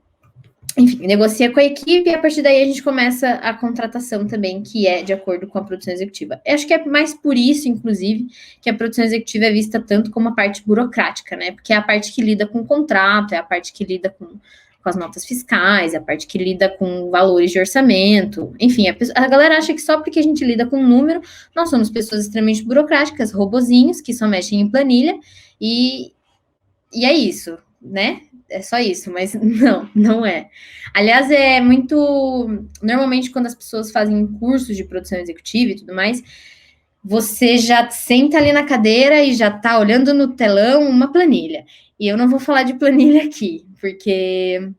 enfim, negocia com a equipe e a partir daí a gente começa a contratação também, que é de acordo com a produção executiva. Eu acho que é mais por isso, inclusive, que a produção executiva é vista tanto como a parte burocrática, né? Porque é a parte que lida com o contrato, é a parte que lida com as notas fiscais, é a parte que lida com valores de orçamento. Enfim, a galera acha que só porque a gente lida com um número, nós somos pessoas extremamente burocráticas, robozinhos, que só mexem em planilha, e é isso, né? É só isso, mas não é. Aliás, é muito... Normalmente, quando as pessoas fazem cursos de produção executiva e tudo mais, você já senta ali na cadeira e já tá olhando no telão uma planilha. E eu não vou falar de planilha aqui, porque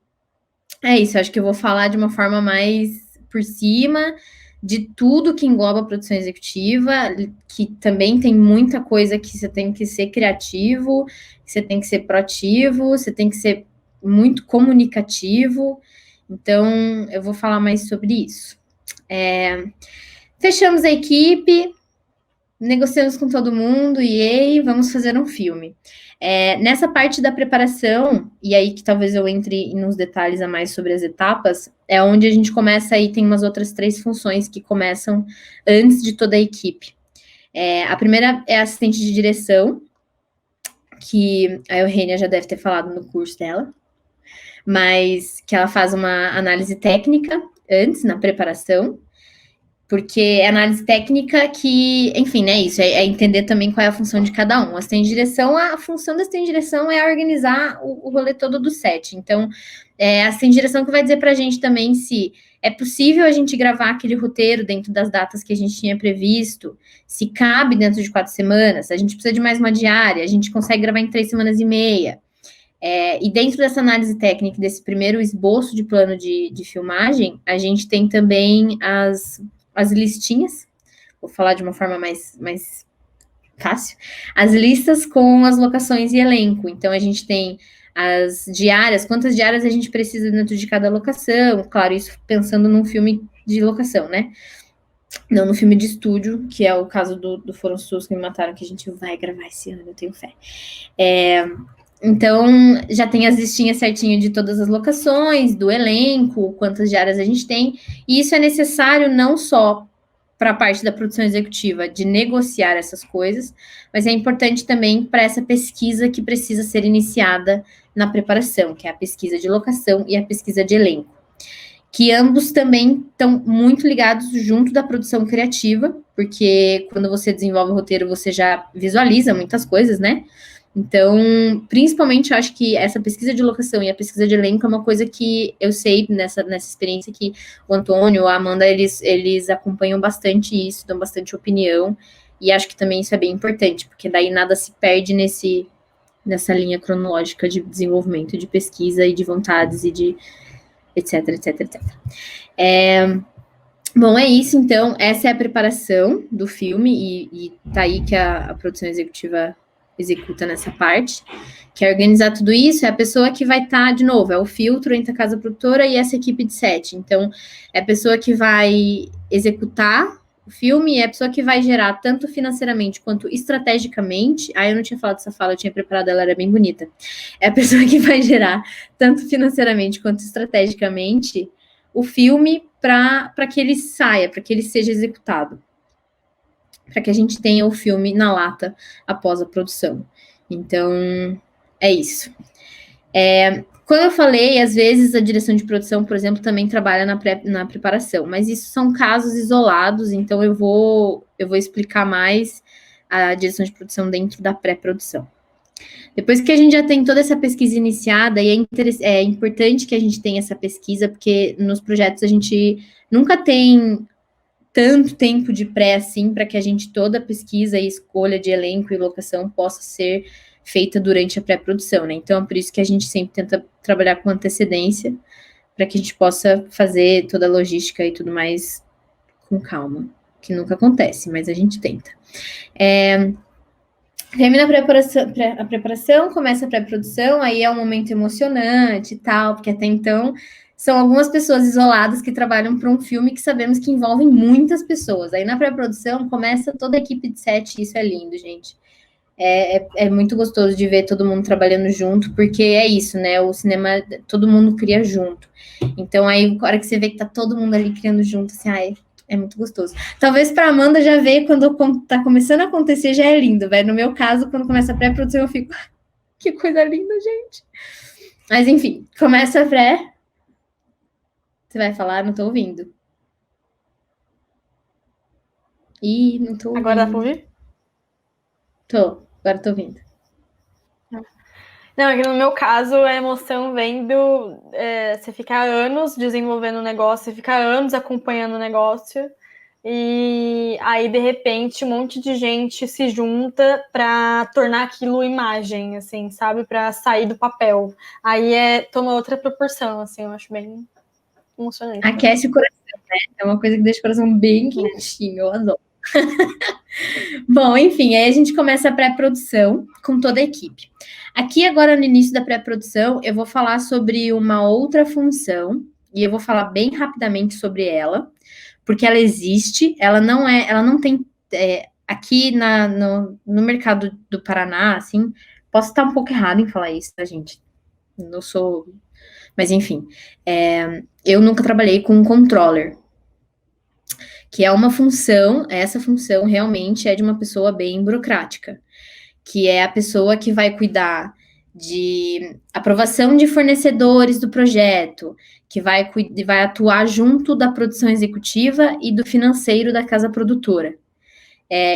é isso, eu acho que eu vou falar de uma forma mais por cima, de tudo que engloba a produção executiva, que também tem muita coisa que você tem que ser criativo, você tem que ser proativo, você tem que ser muito comunicativo. Então, eu vou falar mais sobre isso. Fechamos a equipe, negociamos com todo mundo e aí vamos fazer um filme. Nessa parte da preparação, e aí que talvez eu entre nos detalhes a mais sobre as etapas, é onde a gente começa aí, tem umas outras 3 funções que começam antes de toda a equipe. A primeira é assistente de direção, que a Eugênia já deve ter falado no curso dela, mas que ela faz uma análise técnica antes, na preparação, porque é análise técnica que, enfim, né, isso, é entender também qual é a função de cada um. Assistente de direção, a função da assistente de direção é organizar o rolê todo do set. Então, a assistente de direção que vai dizer pra gente também se é possível a gente gravar aquele roteiro dentro das datas que a gente tinha previsto, se cabe dentro de 4 semanas, a gente precisa de mais uma diária, a gente consegue gravar em 3 semanas e meia. E dentro dessa análise técnica, desse primeiro esboço de plano de filmagem, a gente tem também as listinhas, vou falar de uma forma mais fácil, as listas com as locações e elenco. Então, a gente tem as diárias, quantas diárias a gente precisa dentro de cada locação, claro, isso pensando num filme de locação, né? Não no filme de estúdio, que é o caso do Foram Suas que Me Mataram, que a gente vai gravar esse ano, eu tenho fé. Então, já tem as listinhas certinho de todas as locações, do elenco, quantas diárias a gente tem, e isso é necessário não só para a parte da produção executiva, de negociar essas coisas, mas é importante também para essa pesquisa que precisa ser iniciada na preparação, que é a pesquisa de locação e a pesquisa de elenco, que ambos também estão muito ligados junto da produção criativa, porque quando você desenvolve o roteiro, você já visualiza muitas coisas, né? Então, principalmente, eu acho que essa pesquisa de locação e a pesquisa de elenco é uma coisa que eu sei nessa experiência que o Antônio, a Amanda, eles acompanham bastante isso, dão bastante opinião, e acho que também isso é bem importante, porque daí nada se perde nessa linha cronológica de desenvolvimento, de pesquisa e de vontades e de etc, etc, etc. Bom, é isso, então, essa é a preparação do filme, e tá aí que a produção executiva executa nessa parte, que é organizar tudo isso, é a pessoa que vai estar, de novo, é o filtro entre a casa produtora e essa equipe de set. Então, é a pessoa que vai executar o filme, é a pessoa que vai gerar tanto financeiramente quanto estrategicamente. Eu não tinha falado dessa fala, eu tinha preparado, ela era bem bonita. É a pessoa que vai gerar tanto financeiramente quanto estrategicamente o filme para que ele saia, para que ele seja executado, para que a gente tenha o filme na lata após a produção. Então, é isso. Quando eu falei, às vezes a direção de produção, por exemplo, também trabalha na preparação, mas isso são casos isolados, então eu vou explicar mais a direção de produção dentro da pré-produção. Depois que a gente já tem toda essa pesquisa iniciada, e é importante que a gente tenha essa pesquisa, porque nos projetos a gente nunca tem tanto tempo de pré assim, para que a gente, toda a pesquisa e escolha de elenco e locação possa ser feita durante a pré-produção, né? Então, é por isso que a gente sempre tenta trabalhar com antecedência, para que a gente possa fazer toda a logística e tudo mais com calma, que nunca acontece, mas a gente tenta. Termina a preparação, começa a pré-produção, aí é um momento emocionante e tal, porque até então são algumas pessoas isoladas que trabalham para um filme que sabemos que envolvem muitas pessoas. Aí na pré-produção começa toda a equipe de set, e isso é lindo, gente. É muito gostoso de ver todo mundo trabalhando junto, porque é isso, né? O cinema, todo mundo cria junto. Então aí, a hora que você vê que tá todo mundo ali criando junto, assim, é muito gostoso. Talvez para Amanda já ver quando tá começando a acontecer, já é lindo, velho. No meu caso, quando começa a pré-produção, eu fico, que coisa linda, gente. Mas enfim, começa a pré. Você vai falar? Não tô ouvindo. Ih, não tô ouvindo. Agora dá pra ouvir? Agora tô ouvindo. Não, é que no meu caso a emoção vem você ficar anos desenvolvendo o negócio, você ficar anos acompanhando o negócio, e aí de repente um monte de gente se junta para tornar aquilo imagem, assim, sabe? Para sair do papel. Aí toma outra proporção, assim, eu acho bem emocionante. Aquece o coração, né? É uma coisa que deixa o coração bem quentinho, eu adoro. Bom, enfim, aí a gente começa a pré-produção com toda a equipe. Aqui, agora, no início da pré-produção, eu vou falar sobre uma outra função, e eu vou falar bem rapidamente sobre ela, porque ela existe, ela não tem, aqui no mercado do Paraná, assim, posso estar um pouco errado em falar isso, tá, gente? Não sou... Mas, enfim, eu nunca trabalhei com um controller, que é uma função, essa função realmente é de uma pessoa bem burocrática, que é a pessoa que vai cuidar de aprovação de fornecedores do projeto, que vai atuar junto da produção executiva e do financeiro da casa produtora.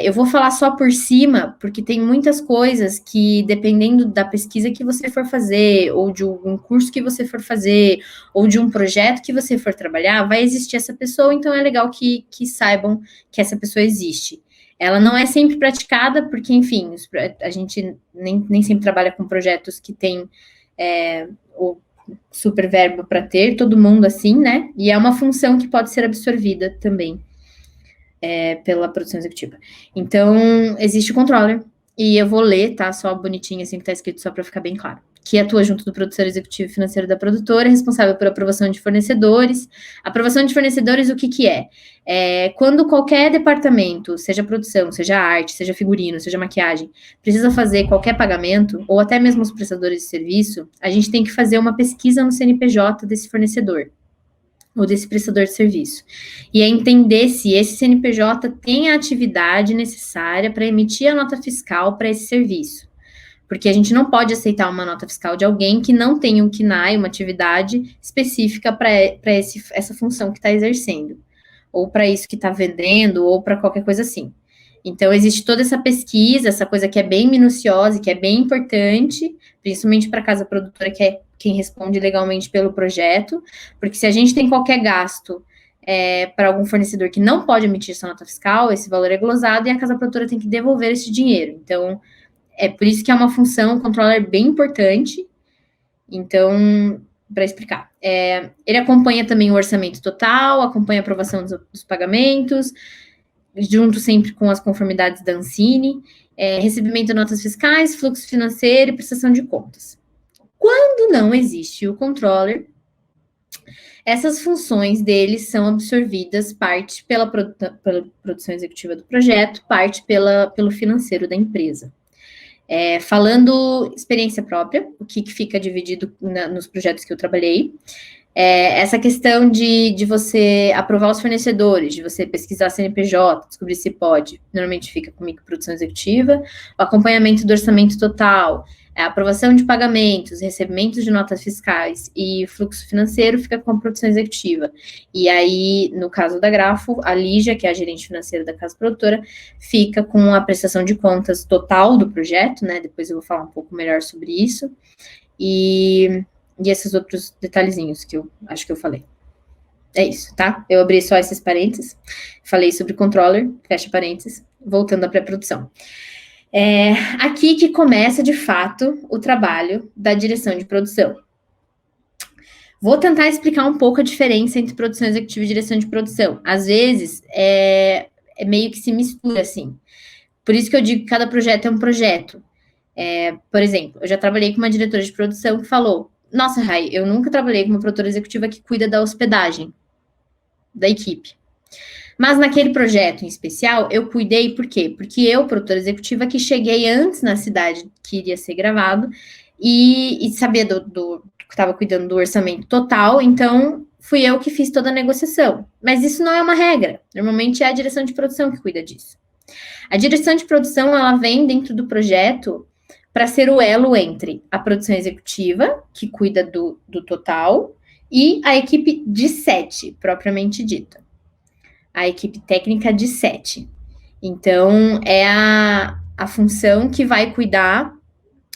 Eu vou falar só por cima, porque tem muitas coisas que, dependendo da pesquisa que você for fazer, ou de um curso que você for fazer, ou de um projeto que você for trabalhar, vai existir essa pessoa, então é legal que saibam que essa pessoa existe. Ela não é sempre praticada, porque, enfim, a gente nem sempre trabalha com projetos que tem o super verbo para ter, todo mundo assim, né? E é uma função que pode ser absorvida também pela produção executiva. Então, existe o controller, e eu vou ler, tá? Só bonitinho, assim, que tá escrito, só para ficar bem claro. Que atua junto do produtor executivo e financeiro da produtora, responsável por aprovação de fornecedores. Aprovação de fornecedores, o que é? Quando qualquer departamento, seja produção, seja arte, seja figurino, seja maquiagem, precisa fazer qualquer pagamento, ou até mesmo os prestadores de serviço, a gente tem que fazer uma pesquisa no CNPJ desse fornecedor, ou desse prestador de serviço. E é entender se esse CNPJ tem a atividade necessária para emitir a nota fiscal para esse serviço. Porque a gente não pode aceitar uma nota fiscal de alguém que não tem um KNAI, uma atividade específica para essa função que está exercendo, ou para isso que está vendendo, ou para qualquer coisa assim. Então, existe toda essa pesquisa, essa coisa que é bem minuciosa e que é bem importante, principalmente para a casa produtora, que é quem responde legalmente pelo projeto, porque se a gente tem qualquer gasto para algum fornecedor que não pode emitir essa nota fiscal, esse valor é glosado e a casa produtora tem que devolver esse dinheiro. Então, é por isso que é uma função, um controller bem importante. Então, para explicar, ele acompanha também o orçamento total, acompanha a aprovação dos pagamentos, junto sempre com as conformidades da Ancine, recebimento de notas fiscais, fluxo financeiro e prestação de contas. Quando não existe o controller, essas funções deles são absorvidas, parte pela produção executiva do projeto, parte pelo financeiro da empresa. Falando experiência própria, o que fica dividido nos projetos que eu trabalhei, essa questão de você aprovar os fornecedores, de você pesquisar CNPJ, descobrir se pode, normalmente fica comigo, produção executiva, o acompanhamento do orçamento total, a aprovação de pagamentos, recebimentos de notas fiscais e fluxo financeiro fica com a produção executiva. E aí, no caso da Grafo, a Lígia, que é a gerente financeira da casa produtora, fica com a prestação de contas total do projeto, né? Depois eu vou falar um pouco melhor sobre isso. E esses outros detalhezinhos que eu acho que eu falei. É isso, tá? Eu abri só esses parênteses, falei sobre controller, fecha parênteses, voltando à pré-produção. Aqui que começa, de fato, o trabalho da direção de produção. Vou tentar explicar um pouco a diferença entre produção executiva e direção de produção. Às vezes, meio que se mistura, assim. Por isso que eu digo que cada projeto é um projeto. Por exemplo, eu já trabalhei com uma diretora de produção que falou: nossa, Rai, eu nunca trabalhei com uma produtora executiva que cuida da hospedagem da equipe. Mas naquele projeto em especial, eu cuidei, por quê? Porque eu, produtora executiva, que cheguei antes na cidade que iria ser gravado e sabia que estava cuidando do orçamento total, então fui eu que fiz toda a negociação. Mas isso não é uma regra, normalmente é a direção de produção que cuida disso. A direção de produção, ela vem dentro do projeto para ser o elo entre a produção executiva, que cuida do total, e a equipe de 7, propriamente dita. A equipe técnica de 7. Então, é a função que vai cuidar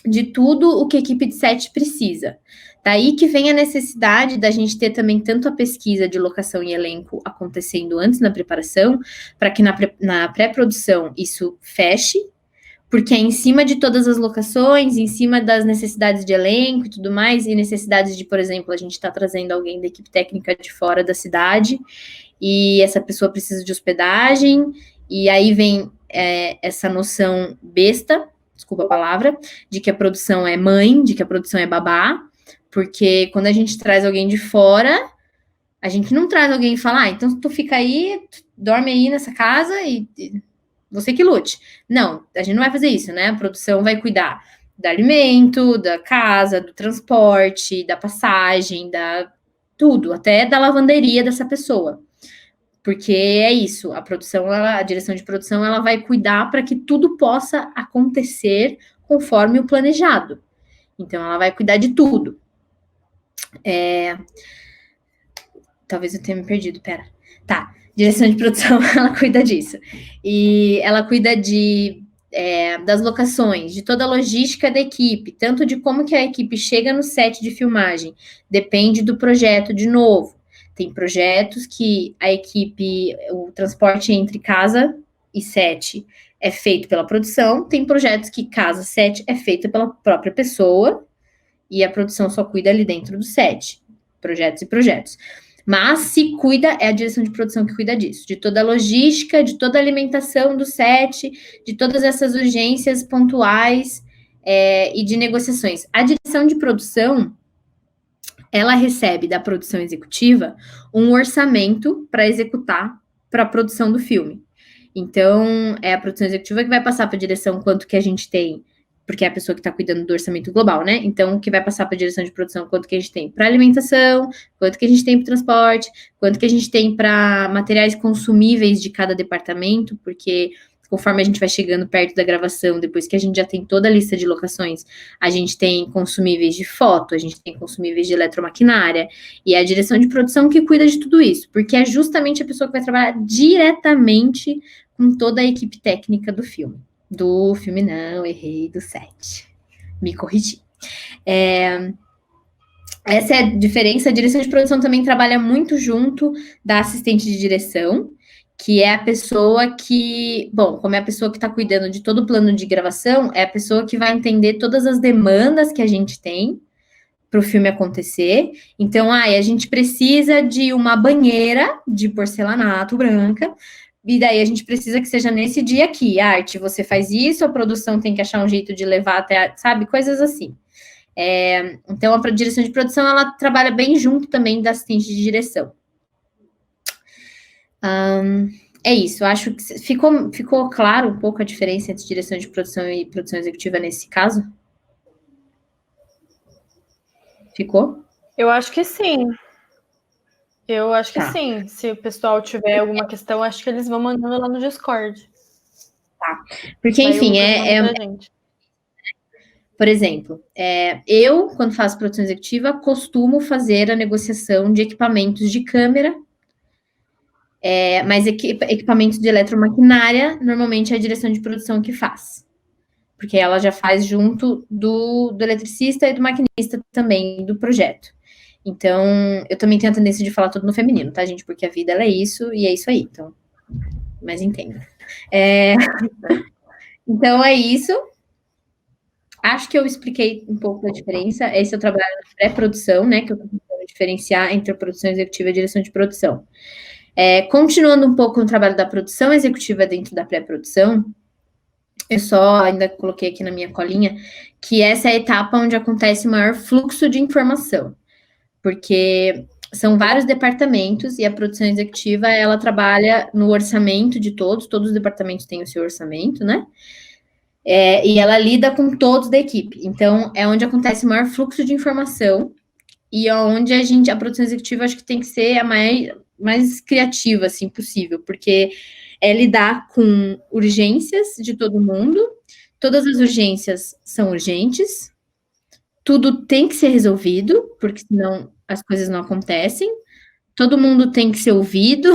de tudo o que a equipe de 7 precisa. Daí que vem a necessidade da gente ter também tanto a pesquisa de locação e elenco acontecendo antes na preparação, para que na pré-produção isso feche, porque é em cima de todas as locações, em cima das necessidades de elenco e tudo mais, e necessidades de, por exemplo, a gente está trazendo alguém da equipe técnica de fora da cidade, e essa pessoa precisa de hospedagem, e aí vem essa noção besta, desculpa a palavra, de que a produção é mãe, de que a produção é babá, porque quando a gente traz alguém de fora, a gente não traz alguém e fala, então tu fica aí, tu dorme aí nessa casa e você que lute. Não, a gente não vai fazer isso, né? A produção vai cuidar do alimento, da casa, do transporte, da passagem, tudo, até da lavanderia dessa pessoa. Porque é isso, a produção, a direção de produção, ela vai cuidar para que tudo possa acontecer conforme o planejado. Então, ela vai cuidar de tudo. Talvez eu tenha me perdido, pera. Tá, direção de produção, ela cuida disso. E ela cuida das locações, de toda a logística da equipe, tanto de como que a equipe chega no set de filmagem. Depende do projeto, de novo. Tem projetos que a equipe, o transporte entre casa e set é feito pela produção, tem projetos que casa set é feita pela própria pessoa e a produção só cuida ali dentro do set, projetos e projetos. Mas se cuida, é a direção de produção que cuida disso, de toda a logística, de toda a alimentação do set, de todas essas urgências pontuais e de negociações. A direção de produção, ela recebe da produção executiva um orçamento para executar para a produção do filme. Então, é a produção executiva que vai passar para a direção quanto que a gente tem, porque é a pessoa que está cuidando do orçamento global, né? Então, que vai passar para a direção de produção quanto que a gente tem para alimentação, quanto que a gente tem para transporte, quanto que a gente tem para materiais consumíveis de cada departamento, porque conforme a gente vai chegando perto da gravação, depois que a gente já tem toda a lista de locações, a gente tem consumíveis de foto, a gente tem consumíveis de eletromaquinária, e é a direção de produção que cuida de tudo isso, porque é justamente a pessoa que vai trabalhar diretamente com toda a equipe técnica do filme. Do filme não, errei, do set. Me corrigi. Essa é a diferença. A direção de produção também trabalha muito junto da assistente de direção, que é a pessoa que, bom, como é a pessoa que está cuidando de todo o plano de gravação, é a pessoa que vai entender todas as demandas que a gente tem para o filme acontecer. Então, a gente precisa de uma banheira de porcelanato branca, e daí a gente precisa que seja nesse dia aqui. A arte, você faz isso, a produção tem que achar um jeito de levar até, sabe, coisas assim. Então, a direção de produção, ela trabalha bem junto também da assistente de direção. É isso, acho que ficou claro um pouco a diferença entre direção de produção e produção executiva nesse caso? Ficou? Eu acho que sim. Eu acho que sim. Se o pessoal tiver alguma questão, acho que eles vão mandando lá no Discord. Tá. Porque, enfim, por exemplo, eu, quando faço produção executiva, costumo fazer a negociação de equipamentos de câmera, mas equipamentos de eletromaquinária, normalmente é a direção de produção que faz. Porque ela já faz junto do eletricista e do maquinista também, do projeto. Então, eu também tenho a tendência de falar tudo no feminino, tá, gente? Porque a vida, ela é isso, e é isso aí. Então, mas entenda. Então, é isso. Acho que eu expliquei um pouco a diferença. Esse é o trabalho na pré-produção, né? Que eu estou tentando diferenciar entre a produção executiva e a direção de produção. Continuando um pouco no trabalho da produção executiva dentro da pré-produção, eu só ainda coloquei aqui na minha colinha que essa é a etapa onde acontece o maior fluxo de informação, porque são vários departamentos e a produção executiva, ela trabalha no orçamento de todos os departamentos têm o seu orçamento, né? E ela lida com todos da equipe. Então, é onde acontece o maior fluxo de informação e é onde a produção executiva, acho que tem que ser a mais criativa, assim, possível, porque é lidar com urgências de todo mundo, todas as urgências são urgentes, tudo tem que ser resolvido, porque senão as coisas não acontecem, todo mundo tem que ser ouvido,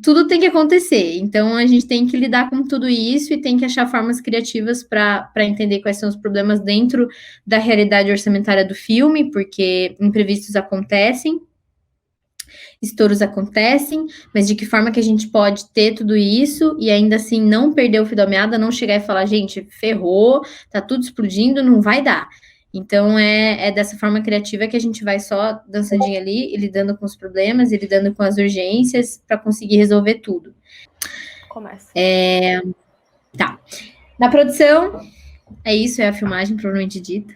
tudo tem que acontecer. Então, a gente tem que lidar com tudo isso e tem que achar formas criativas para entender quais são os problemas dentro da realidade orçamentária do filme, porque imprevistos acontecem. estouros acontecem, mas de que forma que a gente pode ter tudo isso e ainda assim não perder o fio da meada, não chegar e falar, gente, ferrou, tá tudo explodindo, não vai dar. Então, é dessa forma criativa que a gente vai só dançandinho ali, e lidando com os problemas, e lidando com as urgências, para conseguir resolver tudo. Começa. Tá. Na produção, é isso, é a filmagem, provavelmente dita.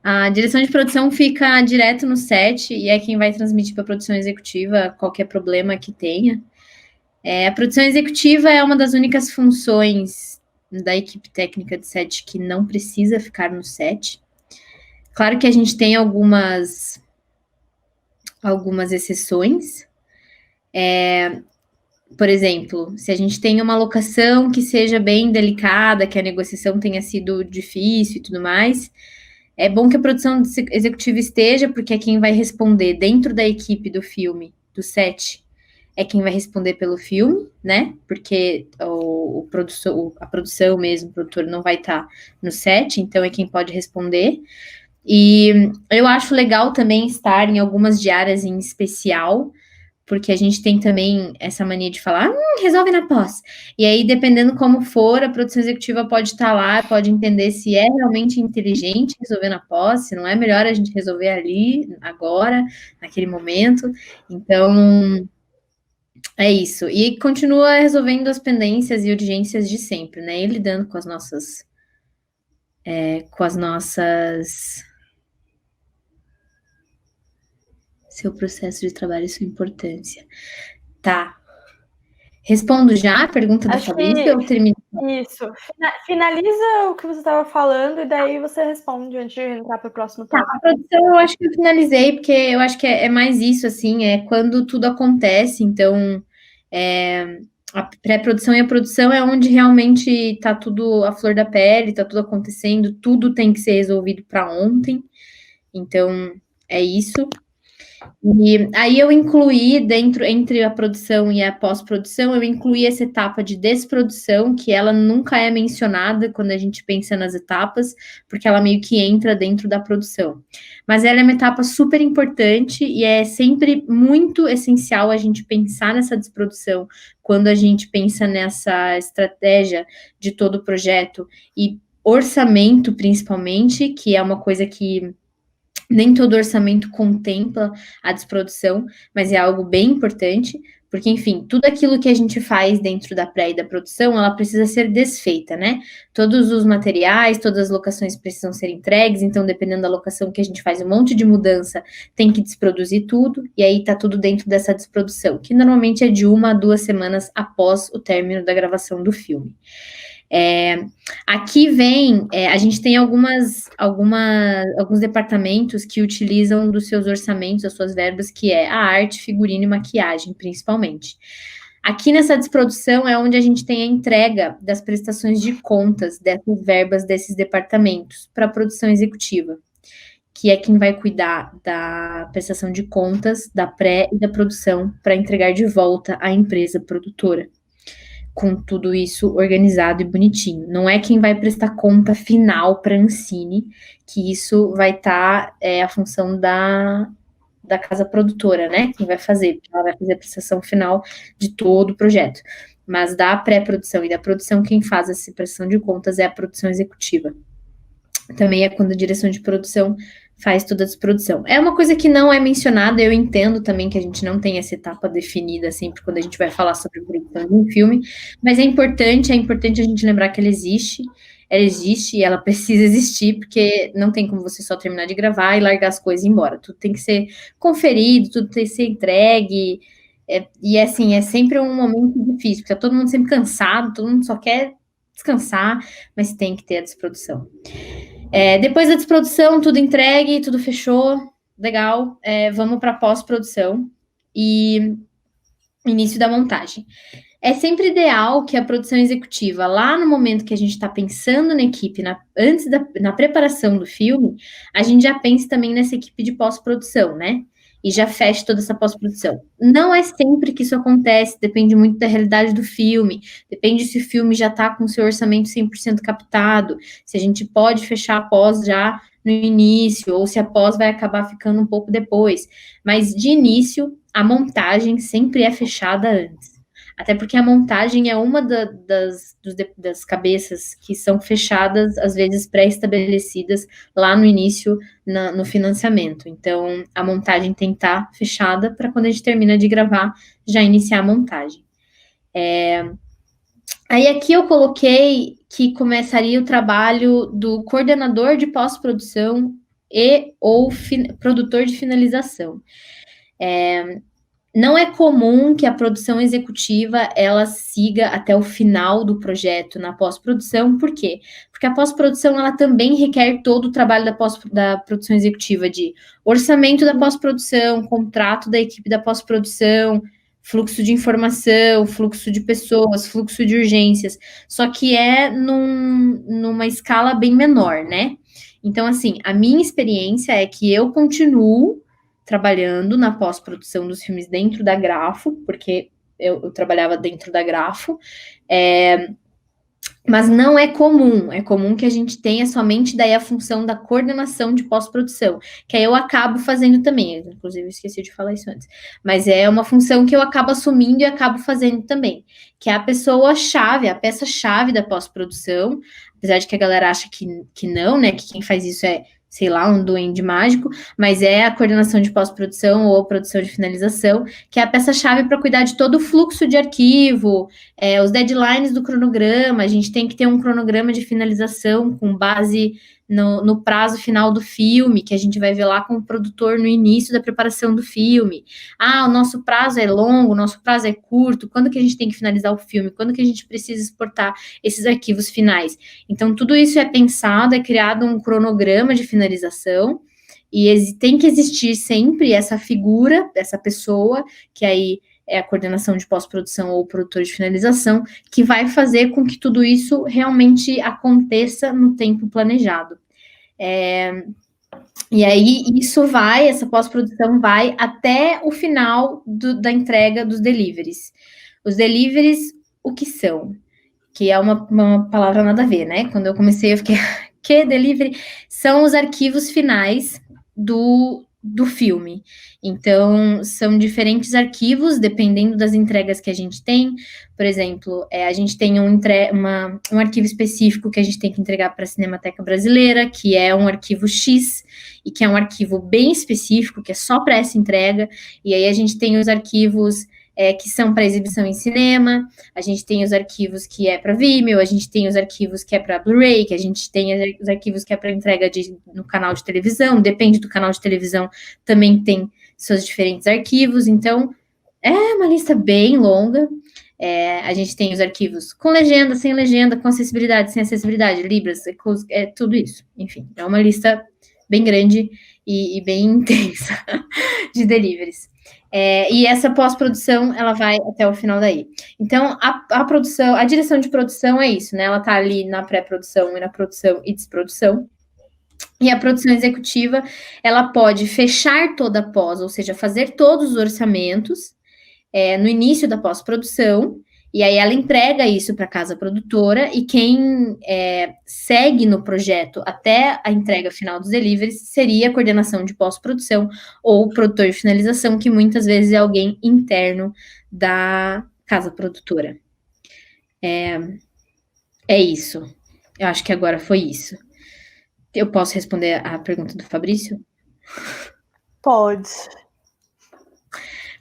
A direção de produção fica direto no set, e é quem vai transmitir para a produção executiva qualquer problema que tenha. A produção executiva é uma das únicas funções da equipe técnica de set que não precisa ficar no set. Claro que a gente tem algumas exceções. Por exemplo, se a gente tem uma locação que seja bem delicada, que a negociação tenha sido difícil e tudo mais, é bom que a produção executiva esteja, porque é quem vai responder dentro da equipe do filme, do set, é quem vai responder pelo filme, né? Porque a produção mesmo, o produtor não vai estar no set, então é quem pode responder. E eu acho legal também estar em algumas diárias em especial, porque a gente tem também essa mania de falar, resolve na pós. E aí, dependendo como for, a produção executiva pode estar lá, pode entender se é realmente inteligente resolver na pós, se não é melhor a gente resolver ali, agora, naquele momento. Então, é isso. E continua resolvendo as pendências e urgências de sempre, né? E lidando com as nossas... seu processo de trabalho e sua importância. Tá. Respondo já a pergunta da Fabrício ou termino? Isso. Finaliza o que você estava falando e daí você responde antes de entrar para o próximo tópico. A produção eu acho que eu finalizei, porque eu acho que é mais isso, assim, é quando tudo acontece, então a pré-produção e a produção é onde realmente tá tudo à flor da pele, tá tudo acontecendo, tudo tem que ser resolvido para ontem, então é isso. E aí eu incluí entre a produção e a pós-produção, eu incluí essa etapa de desprodução, que ela nunca é mencionada quando a gente pensa nas etapas, porque ela meio que entra dentro da produção. Mas ela é uma etapa super importante e é sempre muito essencial a gente pensar nessa desprodução quando a gente pensa nessa estratégia de todo o projeto e orçamento, principalmente, que é uma coisa que nem todo orçamento contempla a desprodução, mas é algo bem importante, porque, enfim, tudo aquilo que a gente faz dentro da pré e da produção, ela precisa ser desfeita, né? Todos os materiais, todas as locações precisam ser entregues, então, dependendo da locação que a gente faz um monte de mudança, tem que desproduzir tudo, e aí tá tudo dentro dessa desprodução, que normalmente é de 1 a 2 semanas após o término da gravação do filme. Aqui vem, a gente tem alguns departamentos que utilizam dos seus orçamentos, das suas verbas, que é a arte, figurino e maquiagem, principalmente. Aqui nessa desprodução é onde a gente tem a entrega das prestações de contas dessas verbas desses departamentos para a produção executiva, que é quem vai cuidar da prestação de contas, da pré e da produção, para entregar de volta à empresa produtora, com tudo isso organizado e bonitinho. Não é quem vai prestar conta final para a Ancine, que isso vai estar a função da casa produtora, né? Quem vai fazer? Ela vai fazer a prestação final de todo o projeto. Mas da pré-produção e da produção, quem faz essa prestação de contas é a produção executiva. Também é quando a direção de produção faz toda a desprodução. É uma coisa que não é mencionada, eu entendo também que a gente não tem essa etapa definida sempre quando a gente vai falar sobre a produção de um filme, mas é importante a gente lembrar que ela existe e ela precisa existir, porque não tem como você só terminar de gravar e largar as coisas e ir embora. Tudo tem que ser conferido, tudo tem que ser entregue, e assim, é sempre um momento difícil, porque tá todo mundo sempre cansado, todo mundo só quer descansar, mas tem que ter a desprodução. Depois da desprodução, tudo entregue, tudo fechou, legal, vamos para pós-produção e início da montagem. É sempre ideal que a produção executiva, lá no momento que a gente está pensando na equipe, na preparação do filme, a gente já pense também nessa equipe de pós-produção, né? E já feche toda essa pós-produção. Não é sempre que isso acontece, depende muito da realidade do filme, depende se o filme já está com o seu orçamento 100% captado, se a gente pode fechar a pós já no início, ou se a pós vai acabar ficando um pouco depois. Mas, de início, a montagem sempre é fechada antes. Até porque a montagem é uma das cabeças que são fechadas, às vezes pré-estabelecidas lá no início, no financiamento. Então, a montagem tem que estar fechada para quando a gente termina de gravar, já iniciar a montagem. Aí aqui eu coloquei que começaria o trabalho do coordenador de pós-produção e ou produtor de finalização. Não é comum que a produção executiva ela siga até o final do projeto na pós-produção, por quê? Porque a pós-produção ela também requer todo o trabalho da produção executiva de orçamento da pós-produção, contrato da equipe da pós-produção, fluxo de informação, fluxo de pessoas, fluxo de urgências, só que é numa escala bem menor, né? Então, assim, a minha experiência é que eu continuo trabalhando na pós-produção dos filmes dentro da Grafo, porque eu trabalhava dentro da Grafo, mas não é comum que a gente tenha somente daí a função da coordenação de pós-produção, que aí eu acabo fazendo também, inclusive eu esqueci de falar isso antes, mas é uma função que eu acabo assumindo e acabo fazendo também, que é a pessoa-chave, a peça-chave da pós-produção, apesar de que a galera acha que não, né, que quem faz isso é, sei lá, um duende mágico, mas é a coordenação de pós-produção ou produção de finalização, que é a peça-chave para cuidar de todo o fluxo de arquivo, os deadlines do cronograma, a gente tem que ter um cronograma de finalização com base no prazo final do filme, que a gente vai ver lá com o produtor no início da preparação do filme. O nosso prazo é longo, o nosso prazo é curto, quando que a gente tem que finalizar o filme, quando que a gente precisa exportar esses arquivos finais. Então, tudo isso é pensado, é criado um cronograma de finalização, e tem que existir sempre essa figura, essa pessoa, que aí é a coordenação de pós-produção ou produtor de finalização, que vai fazer com que tudo isso realmente aconteça no tempo planejado. E aí, essa pós-produção vai até o final da entrega dos deliveries. Os deliveries, o que são? Que é uma palavra nada a ver, né? Quando eu comecei, eu fiquei, que delivery? São os arquivos finais do filme. Então, são diferentes arquivos, dependendo das entregas que a gente tem. Por exemplo, a gente tem um arquivo específico que a gente tem que entregar para a Cinemateca Brasileira, que é um arquivo X, e que é um arquivo bem específico, que é só para essa entrega. E aí a gente tem os arquivos que são para exibição em cinema, a gente tem os arquivos que é para Vimeo, a gente tem os arquivos que é para Blu-ray, que a gente tem os arquivos que é para entrega no canal de televisão, depende do canal de televisão, também tem seus diferentes arquivos, então é uma lista bem longa. A gente tem os arquivos com legenda, sem legenda, com acessibilidade, sem acessibilidade, Libras, tudo isso. Enfim, é uma lista bem grande e bem intensa de deliveries. E essa pós-produção, ela vai até o final daí. Então, a produção, a direção de produção é isso, né? Ela tá ali na pré-produção e na produção e desprodução. E a produção executiva, ela pode fechar toda a pós, ou seja, fazer todos os orçamentos no início da pós-produção, e aí ela entrega isso para a casa produtora, e quem segue no projeto até a entrega final dos deliveries seria a coordenação de pós-produção ou produtor de finalização, que muitas vezes é alguém interno da casa produtora. É isso. Eu acho que agora foi isso. Eu posso responder a pergunta do Fabrício? Pode.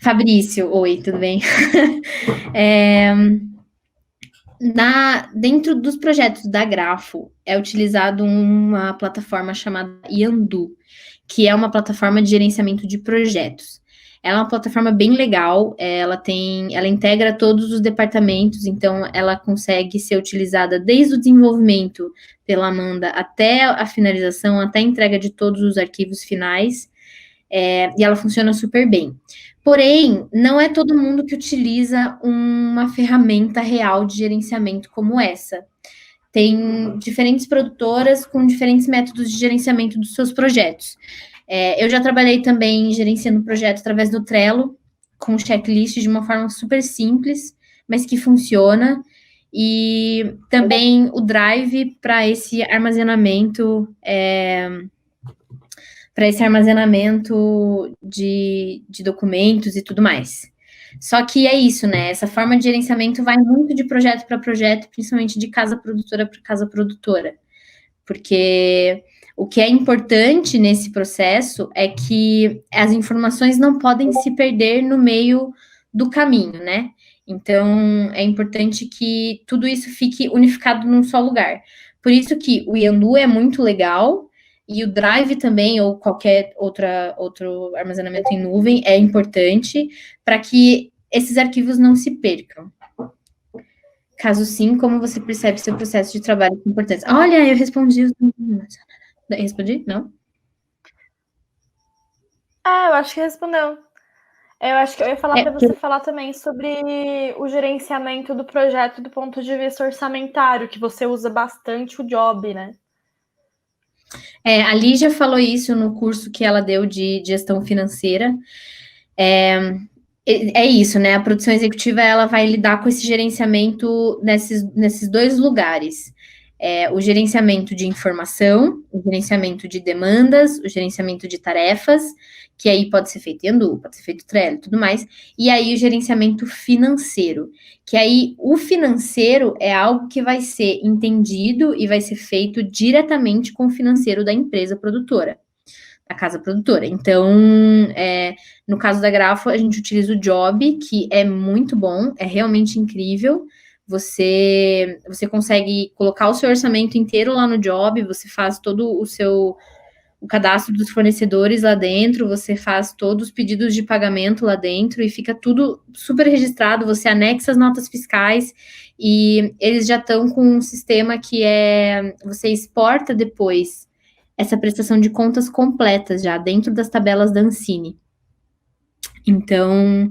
Fabrício, oi, tudo bem? Dentro dos projetos da Grafo, é utilizado uma plataforma chamada Yandu, que é uma plataforma de gerenciamento de projetos. Ela é uma plataforma bem legal, ela integra todos os departamentos, então ela consegue ser utilizada desde o desenvolvimento pela Amanda até a finalização, até a entrega de todos os arquivos finais, e ela funciona super bem. Porém, não é todo mundo que utiliza uma ferramenta real de gerenciamento como essa. Tem diferentes produtoras com diferentes métodos de gerenciamento dos seus projetos. Eu já trabalhei também gerenciando projetos através do Trello, com checklist de uma forma super simples, mas que funciona. E também o Drive para esse armazenamento para esse armazenamento de documentos e tudo mais. Só que é isso, né? Essa forma de gerenciamento vai muito de projeto para projeto, principalmente de casa produtora para casa produtora. Porque o que é importante nesse processo é que as informações não podem se perder no meio do caminho, né? Então, é importante que tudo isso fique unificado num só lugar. Por isso que o Yandu é muito legal, e o Drive também, ou qualquer outro armazenamento em nuvem, é importante para que esses arquivos não se percam. Caso sim, como você percebe seu processo de trabalho com importância? Olha, eu respondi. Respondi? Não? Eu acho que respondeu. Eu acho que eu ia falar para você falar também sobre o gerenciamento do projeto do ponto de vista orçamentário, que você usa bastante o Job, né? A Lígia falou isso no curso que ela deu de gestão financeira. É isso, né? A produção executiva ela vai lidar com esse gerenciamento nesses dois lugares. O gerenciamento de informação, o gerenciamento de demandas, o gerenciamento de tarefas, que aí pode ser feito em Andu, pode ser feito em Trello e tudo mais, e aí o gerenciamento financeiro, que aí o financeiro é algo que vai ser entendido e vai ser feito diretamente com o financeiro da empresa produtora, da casa produtora. Então, no caso da Grafo, a gente utiliza o Job, que é muito bom, é realmente incrível. Você consegue colocar o seu orçamento inteiro lá no Job, você faz todo o cadastro dos fornecedores lá dentro, você faz todos os pedidos de pagamento lá dentro e fica tudo super registrado, você anexa as notas fiscais e eles já estão com um sistema que você exporta depois essa prestação de contas completas já dentro das tabelas da Ancine. Então,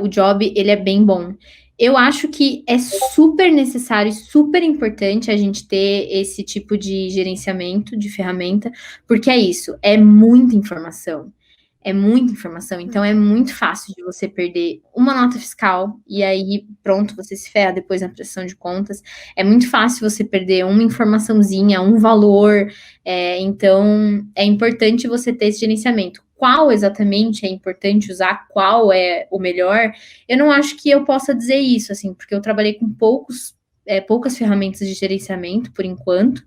o Job, ele é bem bom. Eu acho que é super necessário e super importante a gente ter esse tipo de gerenciamento de ferramenta, porque é isso, é muita informação. É muita informação, então é muito fácil de você perder uma nota fiscal e aí pronto, você se ferra depois na prestação de contas. É muito fácil você perder uma informaçãozinha, um valor, então é importante você ter esse gerenciamento. Qual exatamente é importante usar, qual é o melhor, eu não acho que eu possa dizer isso, assim, porque eu trabalhei com poucas ferramentas de gerenciamento, por enquanto.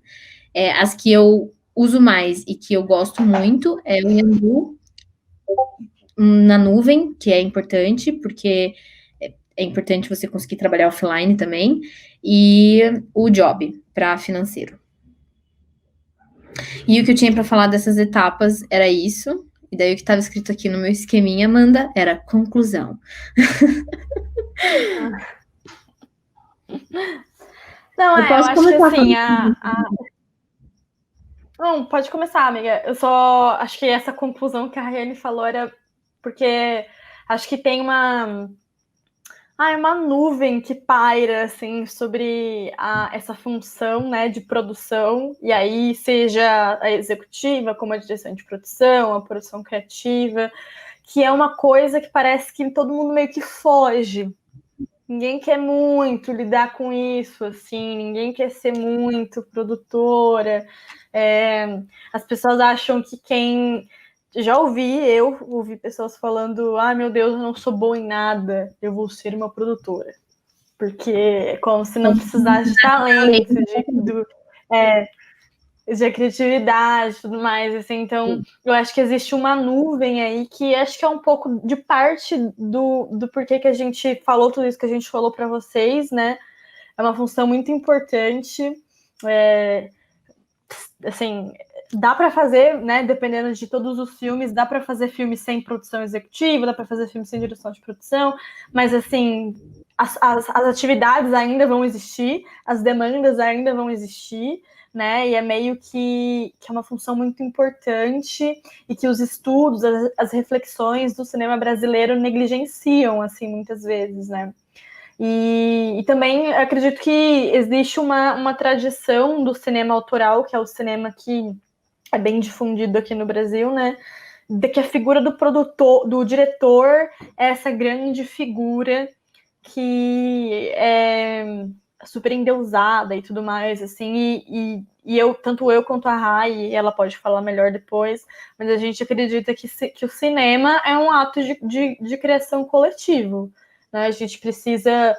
As que eu uso mais e que eu gosto muito é o Yandu, na nuvem, que é importante, porque é importante você conseguir trabalhar offline também, e o Job, para financeiro. E o que eu tinha para falar dessas etapas era isso, e daí o que estava escrito aqui no meu esqueminha, Amanda, era conclusão. Não, eu acho que assim, Não, pode começar, amiga. Eu só acho que essa conclusão que a Rayane falou era porque acho que tem uma nuvem que paira assim sobre essa função, né, de produção, e aí seja a executiva, como a direção de produção, a produção criativa, que é uma coisa que parece que todo mundo meio que foge. Ninguém quer muito lidar com isso, assim, ninguém quer ser muito produtora. As pessoas acham que quem. Eu ouvi pessoas falando: meu Deus, eu não sou boa em nada, eu vou ser uma produtora. Porque é como se não precisasse de talento, de criatividade e tudo mais, assim. Então, eu acho que existe uma nuvem aí que acho que é um pouco de parte do porquê que a gente falou tudo isso que a gente falou para vocês, né? É uma função muito importante. Assim, dá para fazer, né? Dependendo de todos os filmes, dá para fazer filme sem produção executiva, dá para fazer filme sem direção de produção, mas assim, as atividades ainda vão existir, as demandas ainda vão existir, né? E é meio que é uma função muito importante e que os estudos, as reflexões do cinema brasileiro negligenciam, assim, muitas vezes, né? E também acredito que existe uma tradição do cinema autoral, que é o cinema que é bem difundido aqui no Brasil, né? De que a figura do produtor, do diretor, é essa grande figura que é super endeusada e tudo mais, assim, tanto eu quanto a Rai, ela pode falar melhor depois, mas a gente acredita que o cinema é um ato de criação coletivo, né? A gente precisa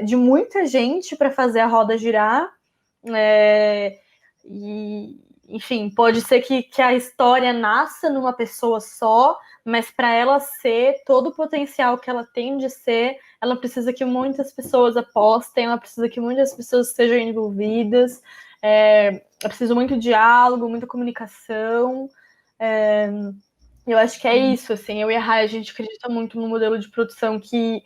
de muita gente para fazer a roda girar, e, enfim, pode ser que a história nasça numa pessoa só, mas para ela ser todo o potencial que ela tem de ser, ela precisa que muitas pessoas apostem, ela precisa que muitas pessoas sejam envolvidas, é preciso muito diálogo, muita comunicação. Eu acho que é isso, assim, eu e a Rai, a gente acredita muito no modelo de produção que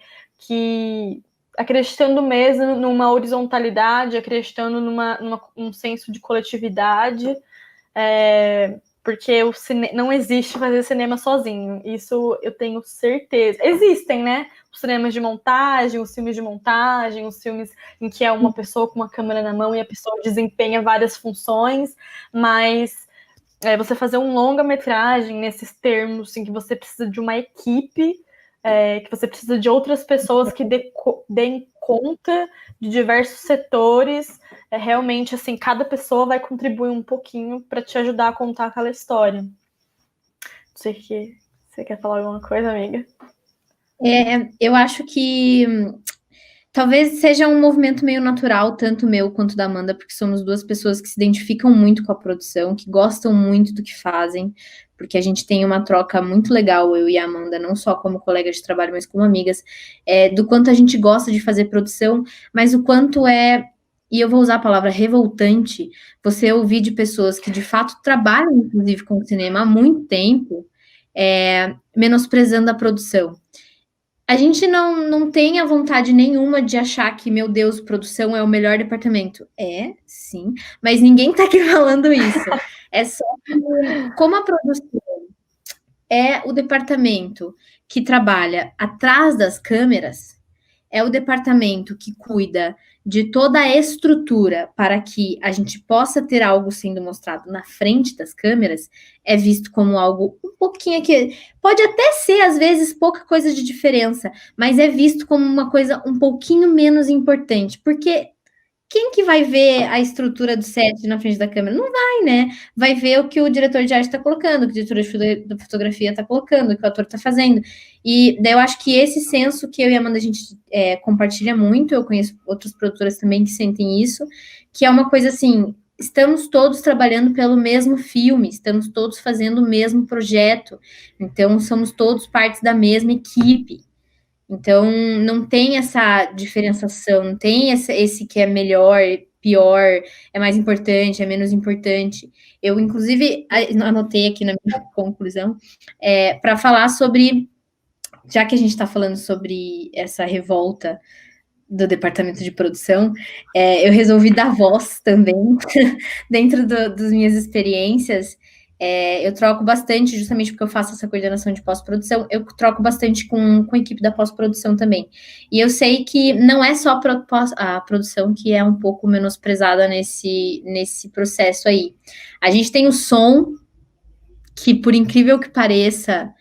acreditando mesmo numa horizontalidade, acreditando num senso de coletividade, porque não existe fazer cinema sozinho, isso eu tenho certeza. Existem, né? Os cinemas de montagem, os filmes em que é uma pessoa com uma câmera na mão e a pessoa desempenha várias funções, mas você fazer um longa-metragem nesses termos, em que você precisa de uma equipe, que você precisa de outras pessoas que deem conta de diversos setores, realmente, assim, cada pessoa vai contribuir um pouquinho para te ajudar a contar aquela história. Não sei se você quer falar alguma coisa, amiga? Eu acho que talvez seja um movimento meio natural, tanto meu quanto da Amanda, porque somos duas pessoas que se identificam muito com a produção, que gostam muito do que fazem, porque a gente tem uma troca muito legal, eu e a Amanda, não só como colegas de trabalho, mas como amigas, do quanto a gente gosta de fazer produção, mas o quanto e eu vou usar a palavra revoltante, você ouvir de pessoas que de fato trabalham, inclusive, com cinema há muito tempo, menosprezando a produção. A gente não tem a vontade nenhuma de achar que, meu Deus, produção é o melhor departamento. Sim, mas ninguém tá aqui falando isso. É só que, como a produção é o departamento que trabalha atrás das câmeras, é o departamento que cuida de toda a estrutura para que a gente possa ter algo sendo mostrado na frente das câmeras, é visto como algo um pouquinho que pode até ser, às vezes, pouca coisa de diferença, mas é visto como uma coisa um pouquinho menos importante, porque quem que vai ver a estrutura do set na frente da câmera? Não vai, né? Vai ver o que o diretor de arte está colocando, o que o diretor de fotografia está colocando, o que o ator está fazendo. E daí eu acho que esse senso que eu e a Amanda a gente compartilha muito, eu conheço outras produtoras também que sentem isso, que é uma coisa assim, estamos todos trabalhando pelo mesmo filme, estamos todos fazendo o mesmo projeto, então somos todos partes da mesma equipe. Então, não tem essa diferenciação, não tem esse que é melhor, pior, é mais importante, é menos importante. Eu, inclusive, anotei aqui na minha conclusão, para falar sobre, já que a gente está falando sobre essa revolta do departamento de produção, eu resolvi dar voz também, dentro das minhas experiências. Eu troco bastante, justamente porque eu faço essa coordenação de pós-produção, eu troco bastante com a equipe da pós-produção também. E eu sei que não é só a produção que é um pouco menosprezada nesse processo aí. A gente tem o som, que por incrível que pareça,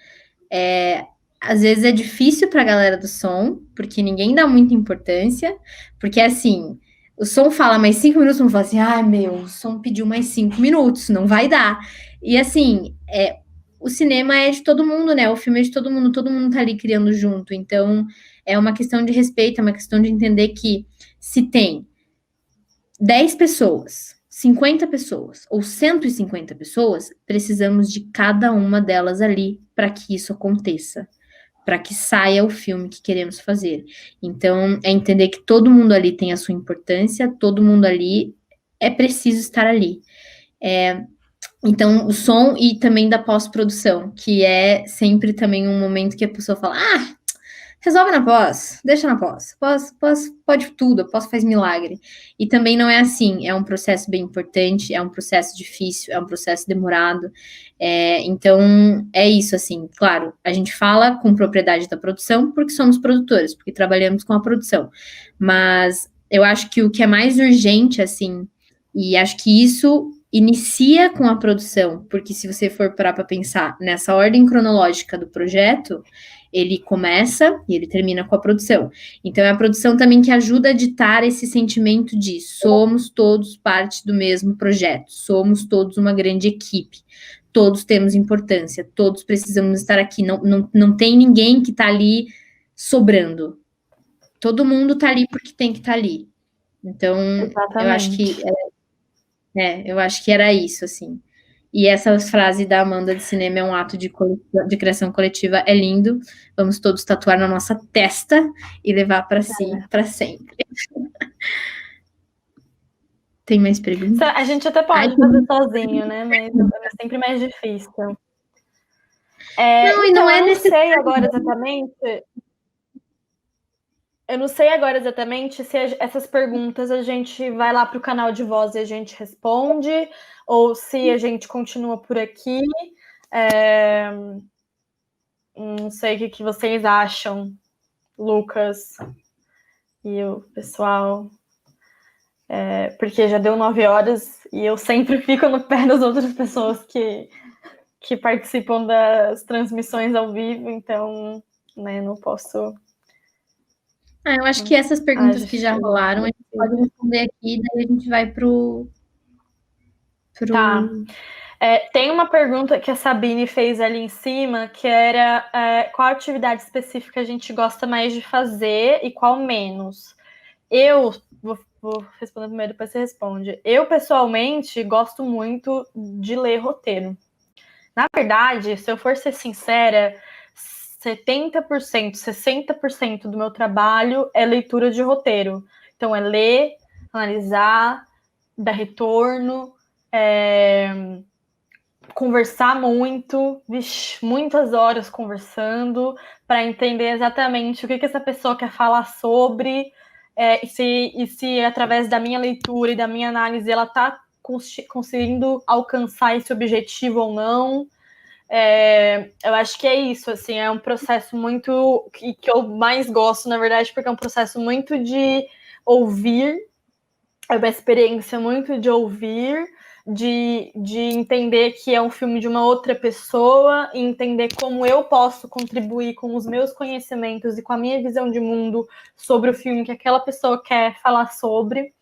às vezes é difícil para a galera do som, porque ninguém dá muita importância, porque assim, o som fala mais 5 minutos, não fala assim, o som pediu mais 5 minutos, não vai dar. E assim, o cinema é de todo mundo, né? O filme é de todo mundo tá ali criando junto. Então, é uma questão de respeito, é uma questão de entender que se tem 10 pessoas, 50 pessoas ou 150 pessoas, precisamos de cada uma delas ali para que isso aconteça, para que saia o filme que queremos fazer. Então, é entender que todo mundo ali tem a sua importância, todo mundo ali é preciso estar ali. Então, o som e também da pós-produção, que é sempre também um momento que a pessoa fala, resolve na pós, deixa na pós. Pós pode tudo, pós faz milagre. E também não é assim, é um processo bem importante, é um processo difícil, é um processo demorado. Então, é isso, assim, claro, a gente fala com propriedade da produção porque somos produtores, porque trabalhamos com a produção. Mas eu acho que o que é mais urgente, assim, e acho que isso inicia com a produção, porque se você for parar para pensar nessa ordem cronológica do projeto, Ele começa e ele termina com a produção. Então, é a produção também que ajuda a ditar esse sentimento de somos todos parte do mesmo projeto, somos todos uma grande equipe, todos temos importância, todos precisamos estar aqui, não tem ninguém que está ali sobrando. Todo mundo está ali porque tem que estar ali. Então, Exatamente. eu acho que era isso, assim. E essa frase da Amanda de cinema é um ato de criação coletiva, é lindo. Vamos todos tatuar na nossa testa e levar para si para sempre. Tem mais perguntas? A gente até pode fazer sozinho, né? Mas é sempre mais difícil. Não, e não é eu não necessário. sei agora exatamente. Eu não sei agora exatamente se essas perguntas a gente vai lá para o canal de voz e a gente responde, ou se a gente continua por aqui. Não sei o que vocês acham, Lucas e o pessoal. Porque já deu 9 horas e eu sempre fico no pé das outras pessoas que participam das transmissões ao vivo, então, né, não posso. Eu acho que essas perguntas que já rolaram, a gente pode responder aqui, daí a gente vai pro... Tá. Tem uma pergunta que a Sabine fez ali em cima, que era qual atividade específica a gente gosta mais de fazer e qual menos. Eu vou responder primeiro, depois você responde. Eu, pessoalmente, gosto muito de ler roteiro. Na verdade, se eu for ser sincera, 70%, 60% do meu trabalho é leitura de roteiro. Então, é ler, analisar, dar retorno, conversar muito, muitas horas conversando, para entender exatamente o que essa pessoa quer falar sobre, e se através da minha leitura e da minha análise ela está conseguindo alcançar esse objetivo ou não. Eu acho que é isso, assim, é um processo muito que eu mais gosto, na verdade, porque é um processo muito de ouvir, é uma experiência muito de ouvir, de entender que é um filme de uma outra pessoa, e entender como eu posso contribuir com os meus conhecimentos e com a minha visão de mundo sobre o filme que aquela pessoa quer falar sobre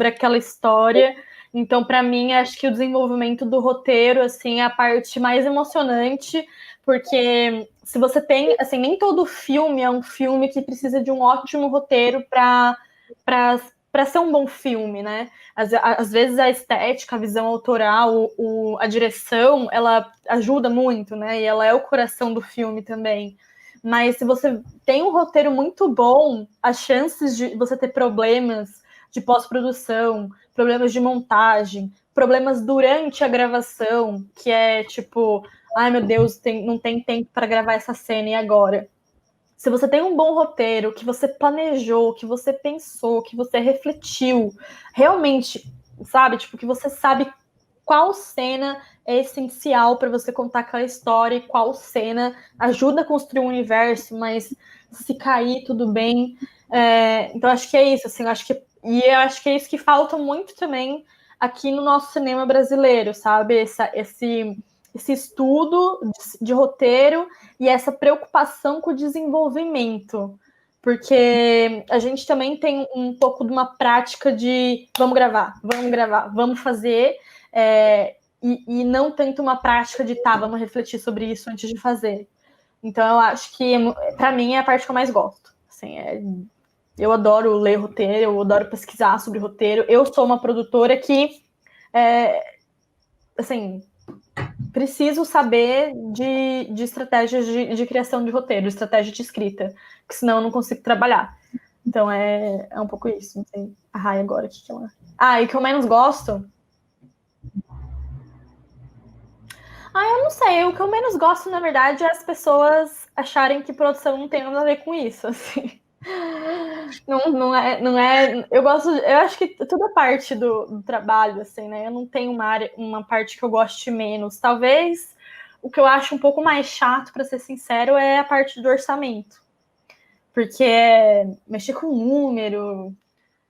aquela história. Então, para mim, acho que o desenvolvimento do roteiro, assim, é a parte mais emocionante, porque se você tem, assim, nem todo filme é um filme que precisa de um ótimo roteiro para ser um bom filme, né? Às vezes a estética, a visão autoral, a direção, ela ajuda muito, né? E ela é o coração do filme também. Mas se você tem um roteiro muito bom, as chances de você ter problemas de pós-produção, problemas de montagem, problemas durante a gravação, que é tipo, ai meu Deus, não tem tempo para gravar essa cena e agora? Se você tem um bom roteiro, que você planejou, que você pensou, que você refletiu, realmente, sabe? Tipo, que você sabe qual cena é essencial para você contar aquela história e qual cena ajuda a construir um universo, mas se cair, tudo bem. Então, acho que é isso, assim, eu acho que é isso que falta muito também aqui no nosso cinema brasileiro, sabe? Esse estudo de roteiro e essa preocupação com o desenvolvimento. Porque a gente também tem um pouco de uma prática de vamos gravar, vamos fazer, e não tanto uma prática de vamos refletir sobre isso antes de fazer. Então eu acho que, para mim, é a parte que eu mais gosto. Assim, eu adoro ler roteiro, eu adoro pesquisar sobre roteiro. Eu sou uma produtora que, assim, preciso saber de estratégias de criação de roteiro, estratégia de escrita, porque senão eu não consigo trabalhar. Então é um pouco isso. Não sei. A Rai agora, o que ela... e o que eu menos gosto... eu não sei. O que eu menos gosto, na verdade, é as pessoas acharem que produção não tem nada a ver com isso, assim. Não é. Eu acho que tudo é parte do trabalho, assim, né? Eu não tenho uma parte que eu goste menos. Talvez o que eu acho um pouco mais chato, para ser sincero, é a parte do orçamento. Porque mexer com número,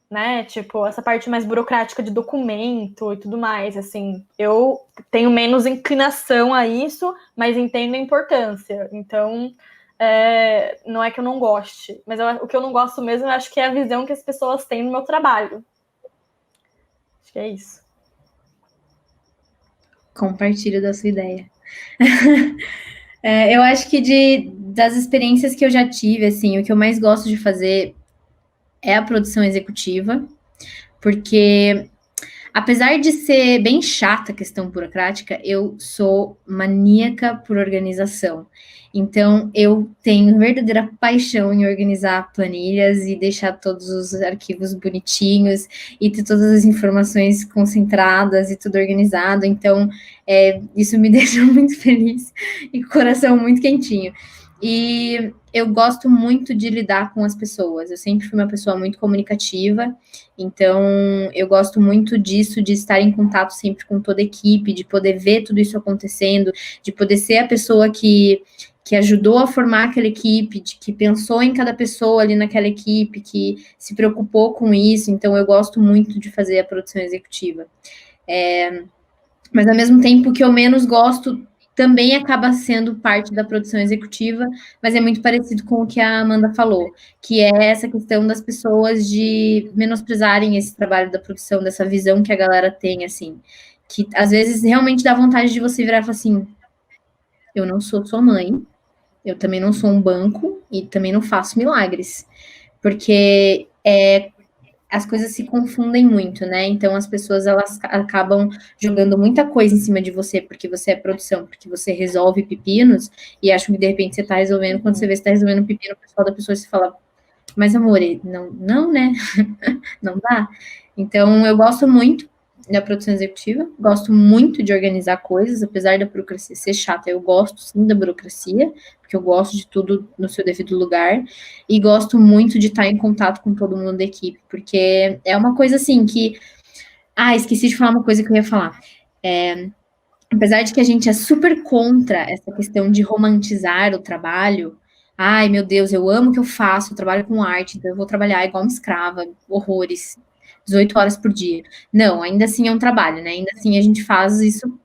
né? Tipo, essa parte mais burocrática de documento e tudo mais, assim, eu tenho menos inclinação a isso, mas entendo a importância. Então, não é que eu não goste, mas o que eu não gosto mesmo, eu acho que é a visão que as pessoas têm no meu trabalho. Acho que é isso. Compartilho da sua ideia. Eu acho que das experiências que eu já tive, assim, o que eu mais gosto de fazer é a produção executiva, porque apesar de ser bem chata a questão burocrática, eu sou maníaca por organização. Então, eu tenho verdadeira paixão em organizar planilhas e deixar todos os arquivos bonitinhos e ter todas as informações concentradas e tudo organizado. Então, isso me deixa muito feliz e com o coração muito quentinho. E eu gosto muito de lidar com as pessoas. Eu sempre fui uma pessoa muito comunicativa, então eu gosto muito disso, de estar em contato sempre com toda a equipe, de poder ver tudo isso acontecendo, de poder ser a pessoa que ajudou a formar aquela equipe, que pensou em cada pessoa ali naquela equipe, que se preocupou com isso. Então eu gosto muito de fazer a produção executiva. Mas ao mesmo tempo que eu menos gosto também acaba sendo parte da produção executiva, mas é muito parecido com o que a Amanda falou, que é essa questão das pessoas de menosprezarem esse trabalho da produção, dessa visão que a galera tem, assim, que às vezes realmente dá vontade de você virar e falar assim, eu não sou sua mãe, eu também não sou um banco e também não faço milagres, porque as coisas se confundem muito, né? Então as pessoas elas acabam jogando muita coisa em cima de você porque você é produção, porque você resolve pepinos e acham que de repente você está resolvendo, quando você vê que está resolvendo um pepino, o pessoal da pessoa se fala, mas amor, não, né? Não dá. Então eu gosto muito da produção executiva, gosto muito de organizar coisas, apesar da burocracia ser chata, eu gosto sim da burocracia, porque eu gosto de tudo no seu devido lugar, e gosto muito de estar em contato com todo mundo da equipe, porque é uma coisa assim que. Ah, esqueci de falar uma coisa que eu ia falar. Apesar de que a gente é super contra essa questão de romantizar o trabalho, ai meu Deus, eu amo o que eu faço, eu trabalho com arte, então eu vou trabalhar igual uma escrava, horrores, 18 horas por dia. Não, ainda assim é um trabalho, né? Ainda assim a gente faz isso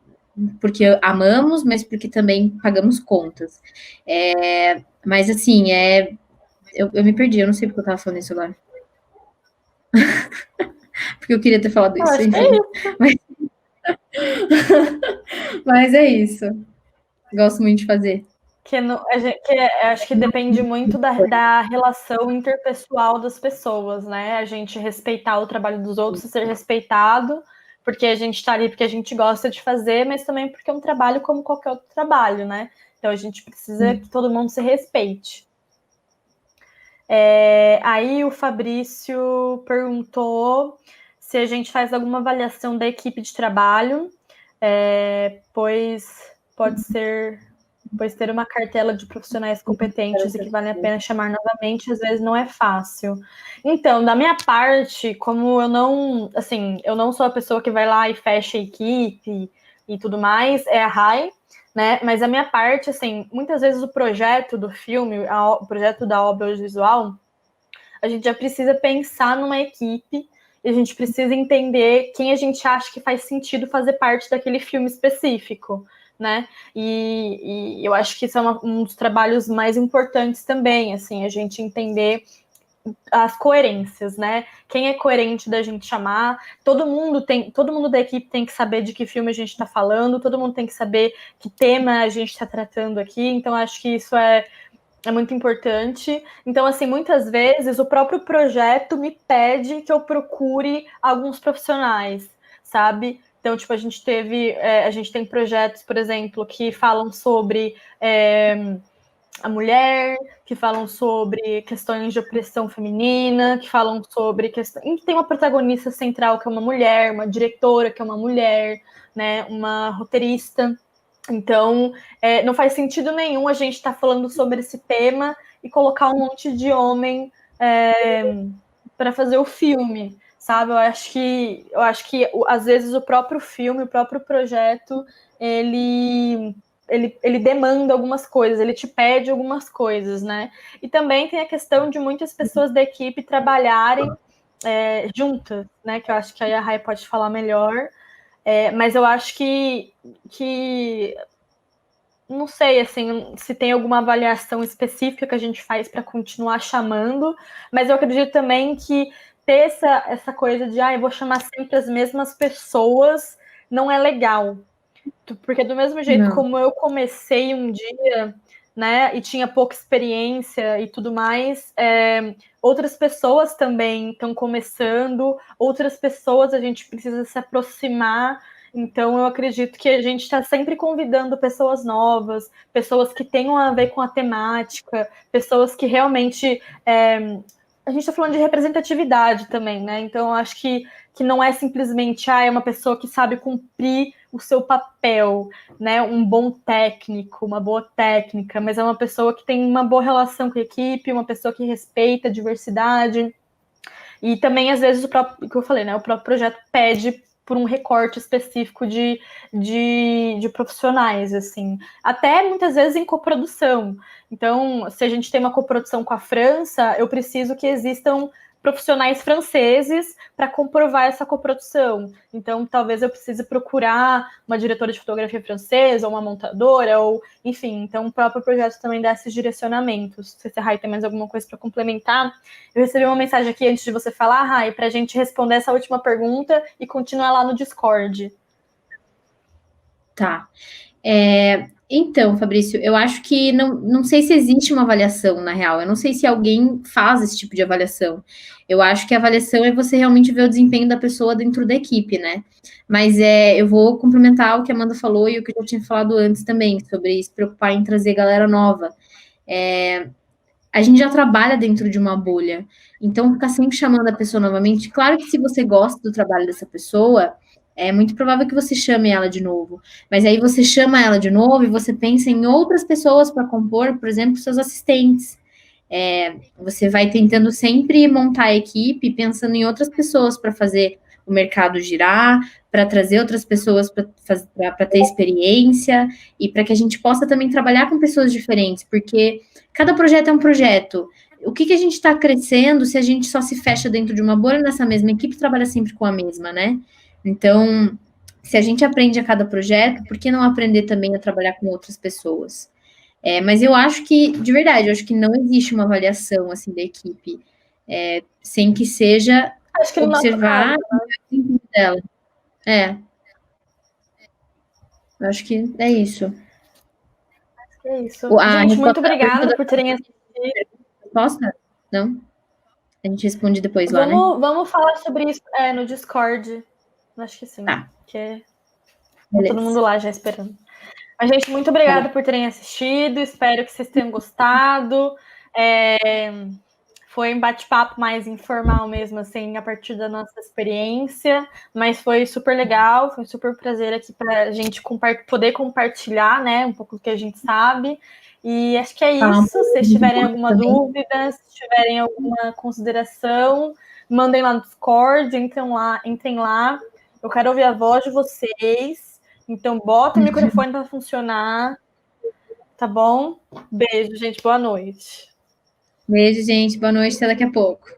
porque amamos, mas porque também pagamos contas. Mas assim, eu me perdi, eu não sei porque eu tava falando isso agora. Porque eu queria ter falado Eu isso, acho que é enfim. isso. Mas é isso. Gosto muito de fazer. Acho que depende muito da relação interpessoal das pessoas, né? A gente respeitar o trabalho dos outros e ser respeitado, porque a gente está ali porque a gente gosta de fazer, mas também porque é um trabalho como qualquer outro trabalho, né? Então a gente precisa que todo mundo se respeite. Aí o Fabrício perguntou se a gente faz alguma avaliação da equipe de trabalho, pois ter uma cartela de profissionais competentes e que vale a pena chamar novamente, às vezes não é fácil. Então, da minha parte, como eu não sou a pessoa que vai lá e fecha a equipe e tudo mais, é a Rai, né? Mas a minha parte, assim, muitas vezes o projeto do filme, o projeto da obra audiovisual, a gente já precisa pensar numa equipe e a gente precisa entender quem a gente acha que faz sentido fazer parte daquele filme específico, né? E eu acho que isso é um dos trabalhos mais importantes também, assim, a gente entender as coerências, né? Quem é coerente da gente chamar? Todo mundo da equipe tem que saber de que filme a gente está falando, todo mundo tem que saber que tema a gente está tratando aqui. Então, acho que isso é muito importante. Então, assim, muitas vezes o próprio projeto me pede que eu procure alguns profissionais, sabe? Então, tipo, a gente tem projetos, por exemplo, que falam sobre a mulher, que falam sobre questões de opressão feminina, que falam sobre questão. E tem uma protagonista central que é uma mulher, uma diretora que é uma mulher, né? Uma roteirista. Então, não faz sentido nenhum a gente estar falando sobre esse tema e colocar um monte de homem para fazer o filme, sabe? Eu acho que às vezes o próprio filme, o próprio projeto, ele demanda algumas coisas, ele te pede algumas coisas, né? E também tem a questão de muitas pessoas da equipe trabalharem juntas, né? Que eu acho que a Rai pode falar melhor. Mas eu acho que não sei, assim, se tem alguma avaliação específica que a gente faz para continuar chamando, mas eu acredito também que ter essa coisa de, eu vou chamar sempre as mesmas pessoas, não é legal. Porque do mesmo jeito Não. como eu comecei um dia, né, e tinha pouca experiência e tudo mais, outras pessoas também estão começando, outras pessoas a gente precisa se aproximar. Então, eu acredito que a gente está sempre convidando pessoas novas, pessoas que tenham a ver com a temática, pessoas que realmente. A gente está falando de representatividade também, né? Então, eu acho que não é simplesmente é uma pessoa que sabe cumprir o seu papel, né? Um bom técnico, uma boa técnica, mas é uma pessoa que tem uma boa relação com a equipe, uma pessoa que respeita a diversidade. E também, às vezes, o próprio, que eu falei, né? O próprio projeto pede por um recorte específico de profissionais, assim. Até muitas vezes em coprodução. Então, se a gente tem uma coprodução com a França, eu preciso que existam profissionais franceses para comprovar essa coprodução. Então, talvez eu precise procurar uma diretora de fotografia francesa, ou uma montadora, ou enfim. Então, o próprio projeto também dá esses direcionamentos. Se você, Rai, tem mais alguma coisa para complementar? Eu recebi uma mensagem aqui antes de você falar, Rai, para a gente responder essa última pergunta e continuar lá no Discord. Tá. Então, Fabrício, eu acho que não sei se existe uma avaliação, na real. Eu não sei se alguém faz esse tipo de avaliação. Eu acho que a avaliação é você realmente ver o desempenho da pessoa dentro da equipe, né? Mas eu vou complementar o que a Amanda falou e o que eu já tinha falado antes também, sobre se preocupar em trazer galera nova. A gente já trabalha dentro de uma bolha, então ficar sempre chamando a pessoa novamente. Claro que se você gosta do trabalho dessa pessoa, é muito provável que você chame ela de novo. Mas aí você chama ela de novo e você pensa em outras pessoas para compor, por exemplo, seus assistentes. Você vai tentando sempre montar a equipe pensando em outras pessoas para fazer o mercado girar, para trazer outras pessoas para ter experiência e para que a gente possa também trabalhar com pessoas diferentes, porque cada projeto é um projeto. O que a gente está crescendo se a gente só se fecha dentro de uma bolha nessa mesma equipe e trabalha sempre com a mesma, né? Então, se a gente aprende a cada projeto, por que não aprender também a trabalhar com outras pessoas? Mas eu acho que, de verdade, eu acho que não existe uma avaliação assim da equipe, sem que seja Acho que no nosso caso, observar o desempenho dela. Eu acho que é isso. é isso. A Gente, muito resposta, a pergunta obrigada da por terem assistido. resposta? Não? A gente responde depois lá, né? Vamos falar sobre isso no Discord. Acho que sim. Tá. Que Beleza. todo mundo lá já esperando. Mas, gente, muito Tá obrigada por terem assistido. Espero que vocês tenham gostado. Foi um bate-papo mais informal mesmo, assim, a partir da nossa experiência, mas foi super legal, foi um super prazer aqui para a gente poder compartilhar, né, um pouco do que a gente sabe. E acho que é Falar um isso. Se vocês tiverem alguma também. dúvida, se tiverem alguma consideração, mandem lá no Discord, entrem lá. Eu quero ouvir a voz de vocês. Então, bota o microfone para funcionar. Tá bom? Beijo, gente. Boa noite. Beijo, gente. Boa noite. Até daqui a pouco.